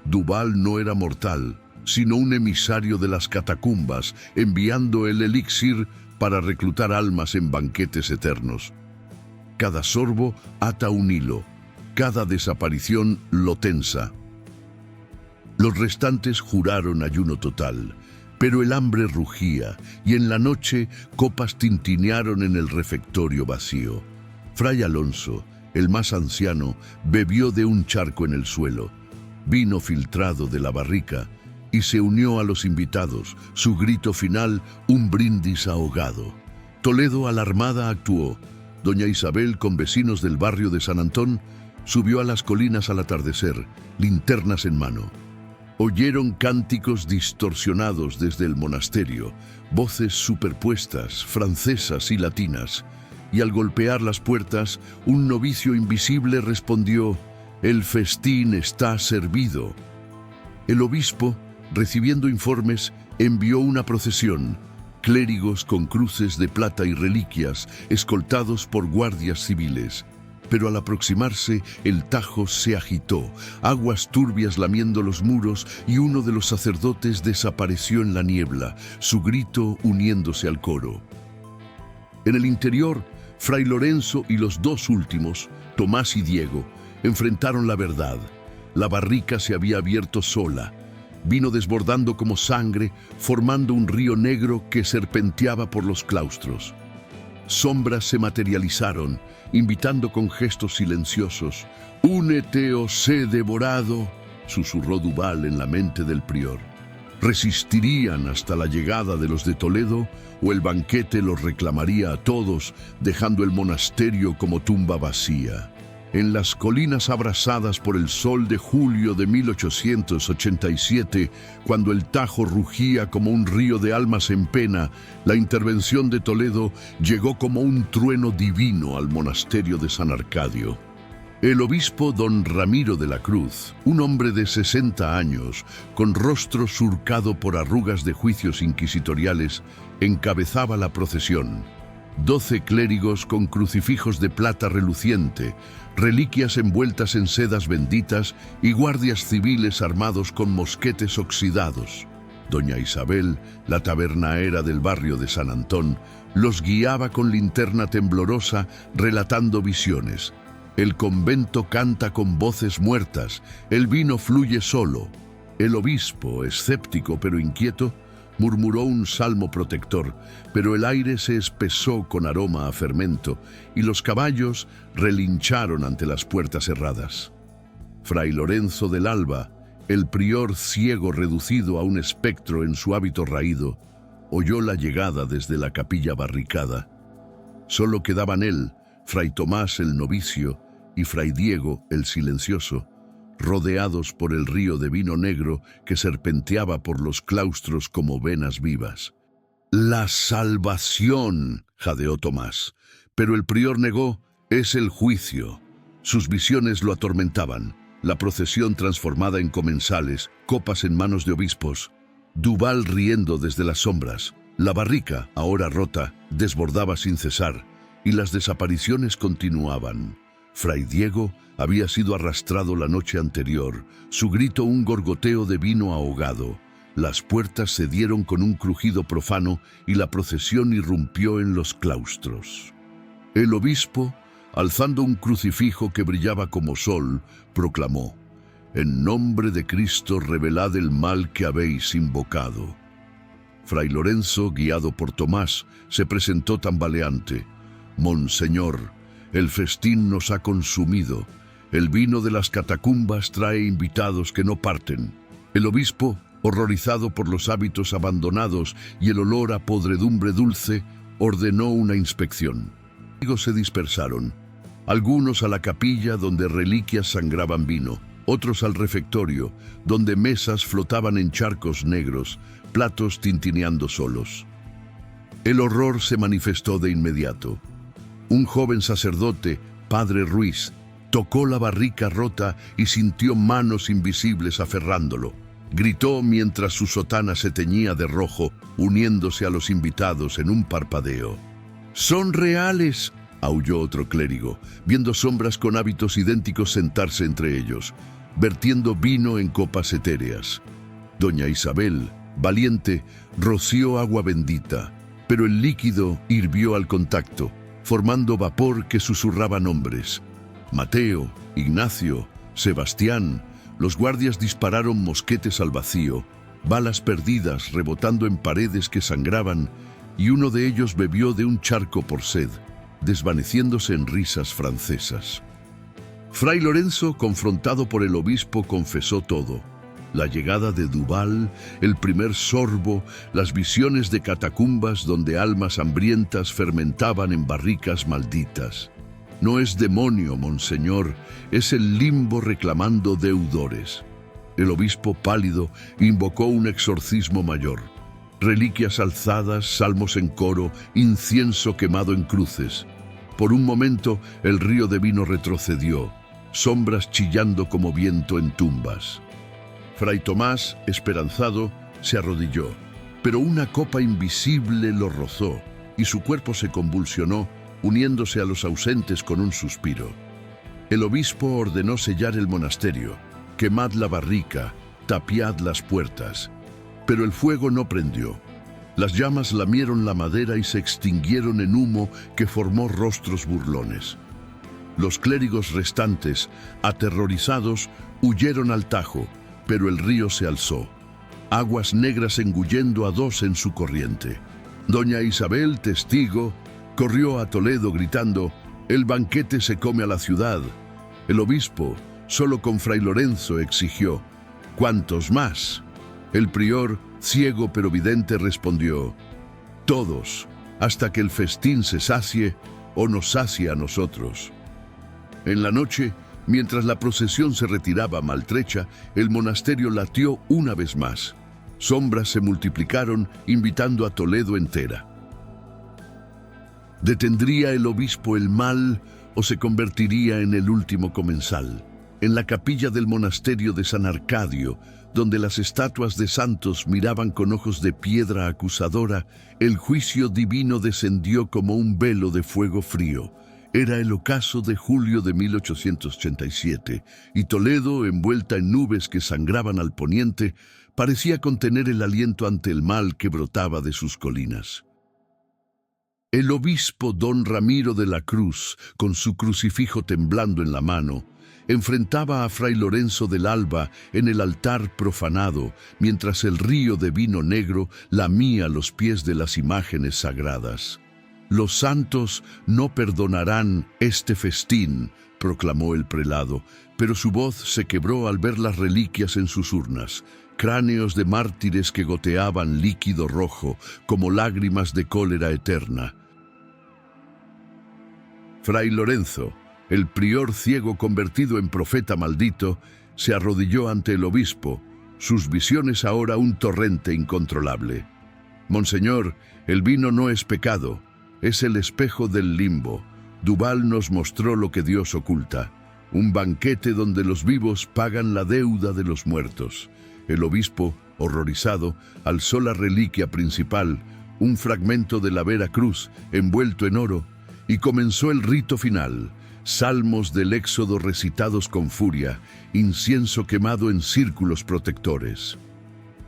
Duval no era mortal, sino un emisario de las catacumbas, enviando el elixir para reclutar almas en banquetes eternos. Cada sorbo ata un hilo, cada desaparición lo tensa. Los restantes juraron ayuno total, pero el hambre rugía y en la noche copas tintinearon en el refectorio vacío. Fray Alonso, el más anciano, bebió de un charco en el suelo, vino filtrado de la barrica, y se unió a los invitados, su grito final un brindis ahogado. Toledo alarmada actuó. Doña Isabel, con vecinos del barrio de San Antón, subió a las colinas al atardecer, linternas en mano. Oyeron cánticos distorsionados desde el monasterio, voces superpuestas, francesas y latinas, y al golpear las puertas, un novicio invisible respondió: «El festín está servido». El obispo, recibiendo informes, envió una procesión. clérigos con cruces de plata y reliquias, escoltados por guardias civiles. Pero al aproximarse, el Tajo se agitó, aguas turbias lamiendo los muros, y uno de los sacerdotes desapareció en la niebla, su grito uniéndose al coro. En el interior, Fray Lorenzo y los dos últimos, Tomás y Diego, enfrentaron la verdad. La barrica se había abierto sola, vino desbordando como sangre, formando un río negro que serpenteaba por los claustros. Sombras se materializaron, invitando con gestos silenciosos. «Únete o sé devorado», susurró Duval en la mente del prior. ¿Resistirían hasta la llegada de los de Toledo o el banquete los reclamaría a todos, dejando el monasterio como tumba vacía? En las colinas abrasadas por el sol de julio de 1887, cuando el Tajo rugía como un río de almas en pena, la intervención de Toledo llegó como un trueno divino al monasterio de San Arcadio. El obispo don Ramiro de la Cruz, un hombre de 60 años, con rostro surcado por arrugas de juicios inquisitoriales, encabezaba la procesión. 12 clérigos con crucifijos de plata reluciente, reliquias envueltas en sedas benditas y guardias civiles armados con mosquetes oxidados. Doña Isabel, la tabernaera del barrio de San Antón, los guiaba con linterna temblorosa, relatando visiones. El convento canta con voces muertas, el vino fluye solo. El obispo, escéptico pero inquieto, murmuró un salmo protector, pero el aire se espesó con aroma a fermento y los caballos relincharon ante las puertas cerradas. Fray Lorenzo del Alba, el prior ciego reducido a un espectro en su hábito raído, oyó la llegada desde la capilla barricada. Solo quedaban él, Fray Tomás el novicio y Fray Diego el silencioso, rodeados por el río de vino negro que serpenteaba por los claustros como venas vivas. «La salvación», jadeó Tomás, pero el prior negó, «es el juicio». Sus visiones lo atormentaban, la procesión transformada en comensales, copas en manos de obispos, Duval riendo desde las sombras, la barrica, ahora rota, desbordaba sin cesar, y las desapariciones continuaban. Fray Diego había sido arrastrado la noche anterior, su grito un gorgoteo de vino ahogado. Las puertas cedieron con un crujido profano y la procesión irrumpió en los claustros. El obispo, alzando un crucifijo que brillaba como sol, proclamó: «En nombre de Cristo revelad el mal que habéis invocado». Fray Lorenzo, guiado por Tomás, se presentó tambaleante: «Monseñor, el festín nos ha consumido. El vino de las catacumbas trae invitados que no parten». El obispo, horrorizado por los hábitos abandonados y el olor a podredumbre dulce, ordenó una inspección. Los amigos se dispersaron, algunos a la capilla donde reliquias sangraban vino, otros al refectorio, donde mesas flotaban en charcos negros, platos tintineando solos. El horror se manifestó de inmediato. Un joven sacerdote, Padre Ruiz, tocó la barrica rota y sintió manos invisibles aferrándolo. Gritó mientras su sotana se teñía de rojo, uniéndose a los invitados en un parpadeo. «¡Son reales!», aulló otro clérigo, viendo sombras con hábitos idénticos sentarse entre ellos, vertiendo vino en copas etéreas. Doña Isabel, valiente, roció agua bendita, pero el líquido hirvió al contacto, formando vapor que susurraba nombres. Mateo, Ignacio, Sebastián. Los guardias dispararon mosquetes al vacío, balas perdidas rebotando en paredes que sangraban, y uno de ellos bebió de un charco por sed, desvaneciéndose en risas francesas. Fray Lorenzo, confrontado por el obispo, confesó todo: la llegada de Duval, el primer sorbo, las visiones de catacumbas donde almas hambrientas fermentaban en barricas malditas. «No es demonio, monseñor, es el limbo reclamando deudores». El obispo, pálido, invocó un exorcismo mayor. Reliquias alzadas, salmos en coro, incienso quemado en cruces. Por un momento, el río de vino retrocedió, sombras chillando como viento en tumbas. Fray Tomás, esperanzado, se arrodilló. pero una copa invisible lo rozó y su cuerpo se convulsionó, uniéndose a los ausentes con un suspiro. El obispo ordenó sellar el monasterio, quemad la barrica, tapiad las puertas. Pero el fuego no prendió. Las llamas lamieron la madera y se extinguieron en humo que formó rostros burlones. Los clérigos restantes, aterrorizados, huyeron al Tajo, pero el río se alzó, aguas negras engullendo a dos en su corriente. Doña Isabel, testigo, corrió a Toledo gritando: «El banquete se come a la ciudad». El obispo, solo con Fray Lorenzo, exigió: «¿Cuántos más?». El prior, ciego pero vidente, respondió: «Todos, hasta que el festín se sacie o nos sacie a nosotros». En la noche, mientras la procesión se retiraba maltrecha, el monasterio latió una vez más. Sombras se multiplicaron, invitando a Toledo entera. ¿Detendría el obispo el mal o se convertiría en el último comensal? En la capilla del monasterio de San Arcadio, donde las estatuas de santos miraban con ojos de piedra acusadora, el juicio divino descendió como un velo de fuego frío. Era el ocaso de julio de 1887, y Toledo, envuelta en nubes que sangraban al poniente, parecía contener el aliento ante el mal que brotaba de sus colinas. El obispo don Ramiro de la Cruz, con su crucifijo temblando en la mano, enfrentaba a Fray Lorenzo del Alba en el altar profanado, mientras el río de vino negro lamía los pies de las imágenes sagradas. «Los santos no perdonarán este festín», proclamó el prelado, pero su voz se quebró al ver las reliquias en sus urnas, cráneos de mártires que goteaban líquido rojo como lágrimas de cólera eterna. Fray Lorenzo, el prior ciego convertido en profeta maldito, se arrodilló ante el obispo, sus visiones ahora un torrente incontrolable. «Monseñor, el vino no es pecado, es el espejo del limbo. Duval nos mostró lo que Dios oculta, un banquete donde los vivos pagan la deuda de los muertos». El obispo, horrorizado, alzó la reliquia principal, un fragmento de la Vera Cruz envuelto en oro, y comenzó el rito final. Salmos del Éxodo recitados con furia, incienso quemado en círculos protectores.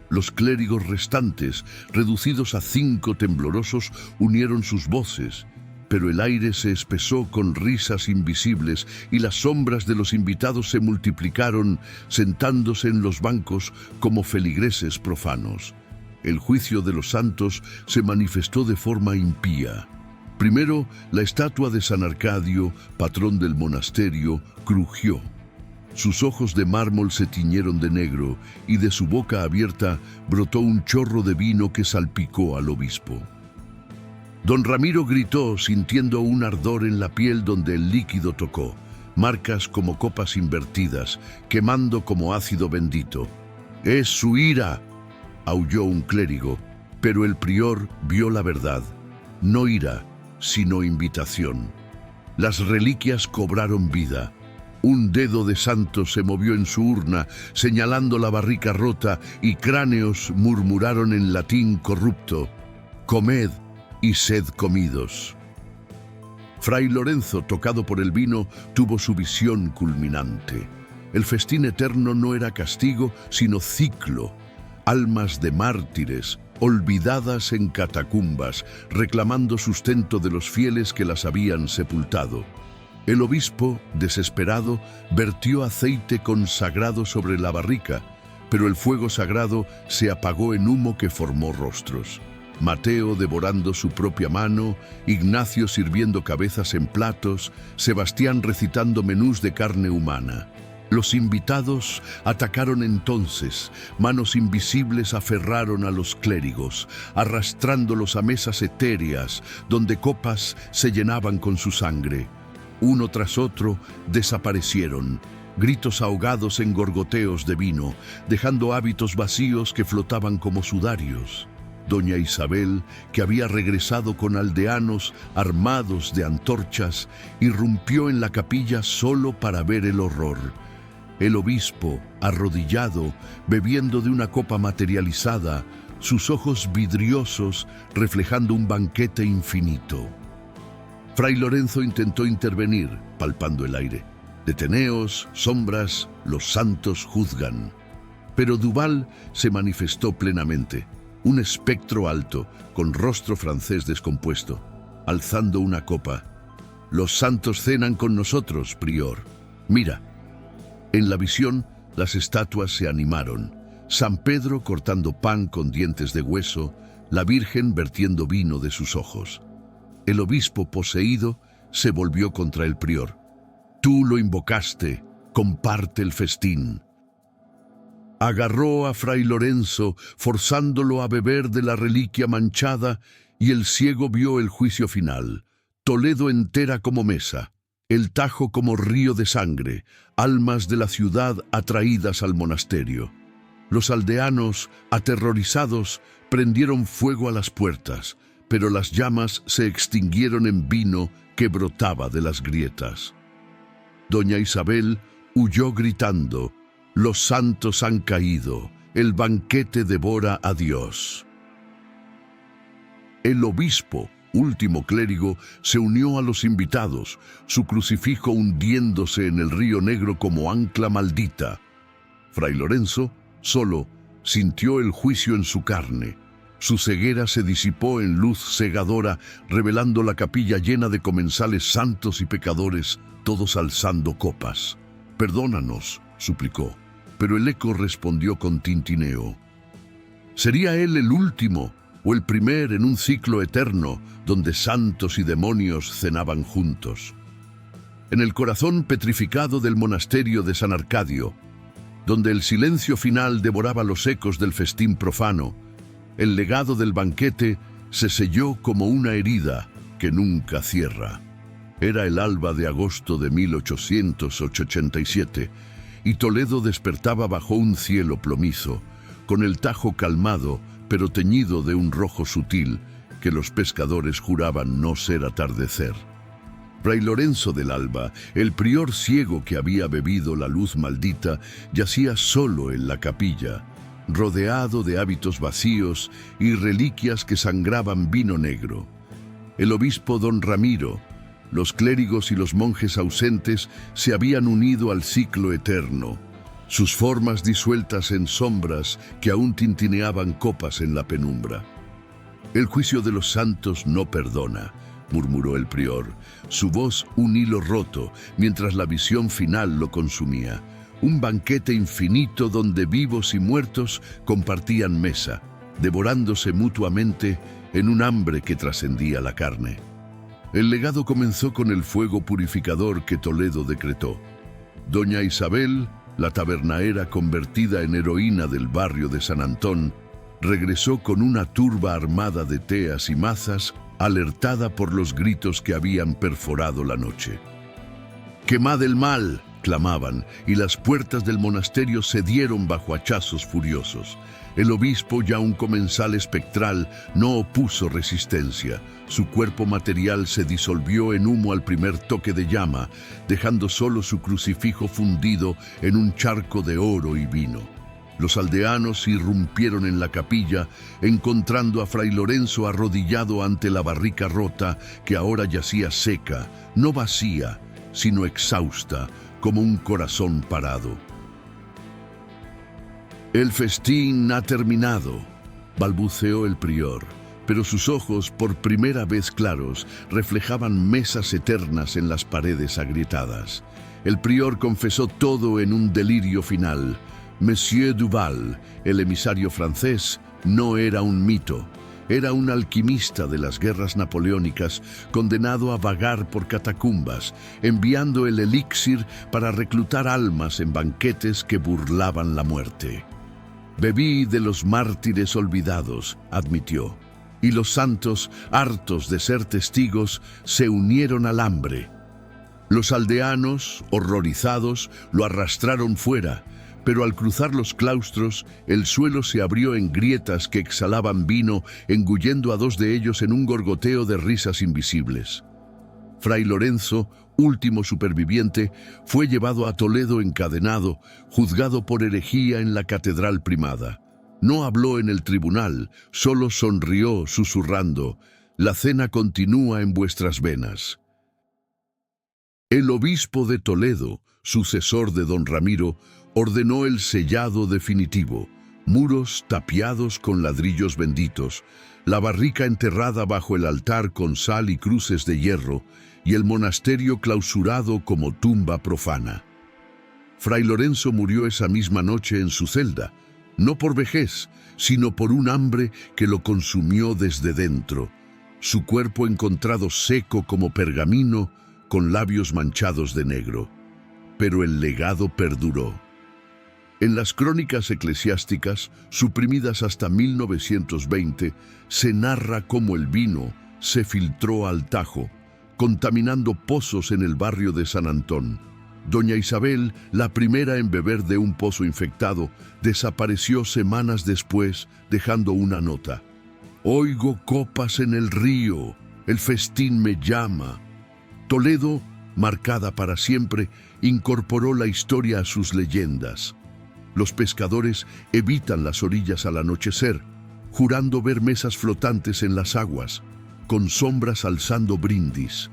Los clérigos restantes, reducidos a 5 temblorosos, unieron sus voces, pero el aire se espesó con risas invisibles y las sombras de los invitados se multiplicaron, sentándose en los bancos como feligreses profanos. El juicio de los santos se manifestó de forma impía. Primero, la estatua de San Arcadio, patrón del monasterio, crujió. Sus ojos de mármol se tiñeron de negro y de su boca abierta brotó un chorro de vino que salpicó al obispo. Don Ramiro gritó, sintiendo un ardor en la piel donde el líquido tocó, marcas como copas invertidas, quemando como ácido bendito. «¡Es su ira!», aulló un clérigo, pero el prior vio la verdad. No ira, sino invitación. Las reliquias cobraron vida. Un dedo de santo se movió en su urna, señalando la barrica rota, y cráneos murmuraron en latín corrupto: «Comed y sed comidos». Fray Lorenzo, tocado por el vino, tuvo su visión culminante. El festín eterno no era castigo, sino ciclo. Almas de mártires, olvidadas en catacumbas, reclamando sustento de los fieles que las habían sepultado. El obispo, desesperado, vertió aceite consagrado sobre la barrica, pero el fuego sagrado se apagó en humo que formó rostros. Mateo devorando su propia mano, Ignacio sirviendo cabezas en platos, Sebastián recitando menús de carne humana. Los invitados atacaron entonces, manos invisibles aferraron a los clérigos, arrastrándolos a mesas etéreas, donde copas se llenaban con su sangre. Uno tras otro desaparecieron, gritos ahogados en gorgoteos de vino, dejando hábitos vacíos que flotaban como sudarios. Doña Isabel, que había regresado con aldeanos armados de antorchas, irrumpió en la capilla solo para ver el horror. El obispo, arrodillado, bebiendo de una copa materializada, sus ojos vidriosos reflejando un banquete infinito. Fray Lorenzo intentó intervenir, palpando el aire. Deteneos, sombras, los santos juzgan. Pero Duval se manifestó plenamente, un espectro alto, con rostro francés descompuesto, alzando una copa. Los santos cenan con nosotros, prior. Mira. En la visión, las estatuas se animaron. San Pedro cortando pan con dientes de hueso, la Virgen vertiendo vino de sus ojos. El obispo, poseído, se volvió contra el prior. Tú lo invocaste, comparte el festín. Agarró a Fray Lorenzo, forzándolo a beber de la reliquia manchada, y el ciego vio el juicio final. Toledo entera como mesa, el Tajo como río de sangre, almas de la ciudad atraídas al monasterio. Los aldeanos, aterrorizados, prendieron fuego a las puertas, pero las llamas se extinguieron en vino que brotaba de las grietas. Doña Isabel huyó gritando: «Los santos han caído, el banquete devora a Dios». El obispo, último clérigo, se unió a los invitados, su crucifijo hundiéndose en el río Negro como ancla maldita. Fray Lorenzo, solo, sintió el juicio en su carne. Su ceguera se disipó en luz cegadora, revelando la capilla llena de comensales santos y pecadores, todos alzando copas. «Perdónanos», suplicó, pero el eco respondió con tintineo. ¿Sería él el último o el primer en un ciclo eterno donde santos y demonios cenaban juntos? En el corazón petrificado del monasterio de San Arcadio, donde el silencio final devoraba los ecos del festín profano, el legado del banquete se selló como una herida que nunca cierra. Era el alba de agosto de 1887 y Toledo despertaba bajo un cielo plomizo, con el Tajo calmado pero teñido de un rojo sutil que los pescadores juraban no ser atardecer. Fray Lorenzo del Alba, el prior ciego que había bebido la luz maldita, yacía solo en la capilla, rodeado de hábitos vacíos y reliquias que sangraban vino negro. El obispo don Ramiro, los clérigos y los monjes ausentes se habían unido al ciclo eterno, sus formas disueltas en sombras que aún tintineaban copas en la penumbra. «El juicio de los santos no perdona», murmuró el prior, su voz un hilo roto, mientras la visión final lo consumía. Un banquete infinito donde vivos y muertos compartían mesa, devorándose mutuamente en un hambre que trascendía la carne. El legado comenzó con el fuego purificador que Toledo decretó. Doña Isabel, la tabernaera convertida en heroína del barrio de San Antón, regresó con una turba armada de teas y mazas, alertada por los gritos que habían perforado la noche. «¡Quemad el mal!», clamaban, y las puertas del monasterio cedieron bajo hachazos furiosos. El obispo, ya un comensal espectral, no opuso resistencia. Su cuerpo material se disolvió en humo al primer toque de llama, dejando solo su crucifijo fundido en un charco de oro y vino. Los aldeanos irrumpieron en la capilla, encontrando a Fray Lorenzo arrodillado ante la barrica rota que ahora yacía seca, no vacía, sino exhausta, como un corazón parado. «El festín ha terminado», balbuceó el prior, pero sus ojos, por primera vez claros, reflejaban mesas eternas en las paredes agrietadas. El prior confesó todo en un delirio final. Monsieur Duval, el emisario francés, no era un mito. Era un alquimista de las guerras napoleónicas, condenado a vagar por catacumbas, enviando el elixir para reclutar almas en banquetes que burlaban la muerte. «Bebí de los mártires olvidados», admitió, y los santos, hartos de ser testigos, se unieron al hambre. Los aldeanos, horrorizados, lo arrastraron fuera, pero al cruzar los claustros, el suelo se abrió en grietas que exhalaban vino, engullendo a dos de ellos en un gorgoteo de risas invisibles. Fray Lorenzo, último superviviente, fue llevado a Toledo encadenado, juzgado por herejía en la catedral primada. No habló en el tribunal, solo sonrió susurrando: «La cena continúa en vuestras venas». El obispo de Toledo, sucesor de don Ramiro, ordenó el sellado definitivo: muros tapiados con ladrillos benditos, la barrica enterrada bajo el altar con sal y cruces de hierro, y el monasterio clausurado como tumba profana. Fray Lorenzo murió esa misma noche en su celda, no por vejez, sino por un hambre que lo consumió desde dentro, su cuerpo encontrado seco como pergamino, con labios manchados de negro. Pero el legado perduró. En las crónicas eclesiásticas, suprimidas hasta 1920, se narra cómo el vino se filtró al Tajo, contaminando pozos en el barrio de San Antón. Doña Isabel, la primera en beber de un pozo infectado, desapareció semanas después, dejando una nota: «Oigo copas en el río, el festín me llama». Toledo, marcada para siempre, incorporó la historia a sus leyendas. Los pescadores evitan las orillas al anochecer, jurando ver mesas flotantes en las aguas, con sombras alzando brindis.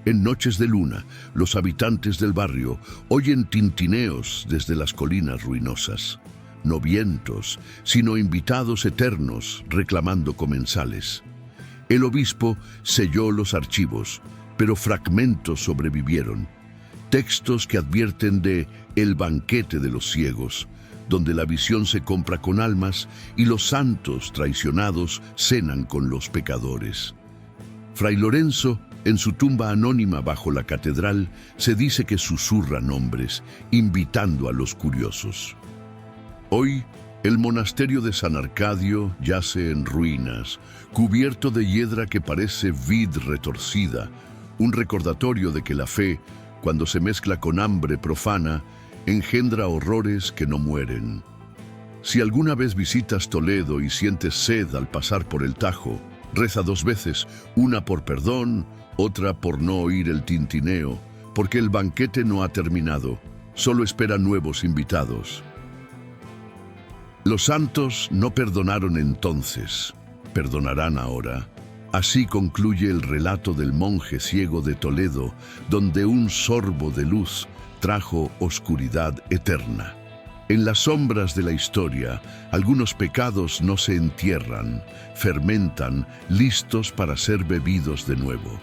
En noches de luna, los habitantes del barrio oyen tintineos desde las colinas ruinosas. No vientos, sino invitados eternos reclamando comensales. El obispo selló los archivos, pero fragmentos sobrevivieron. Textos que advierten de el banquete de los ciegos, donde la visión se compra con almas y los santos traicionados cenan con los pecadores. Fray Lorenzo, en su tumba anónima bajo la catedral, se dice que susurra nombres, invitando a los curiosos. Hoy, el monasterio de San Arcadio yace en ruinas, cubierto de hiedra que parece vid retorcida, un recordatorio de que la fe, cuando se mezcla con hambre profana, engendra horrores que no mueren. Si alguna vez visitas Toledo y sientes sed al pasar por el Tajo, reza 2 veces, una por perdón, otra por no oír el tintineo, porque el banquete no ha terminado, solo espera nuevos invitados. Los santos no perdonaron entonces, perdonarán ahora. Así concluye el relato del monje ciego de Toledo, donde un sorbo de luz trajo oscuridad eterna. En las sombras de la historia, algunos pecados no se entierran, fermentan, listos para ser bebidos de nuevo.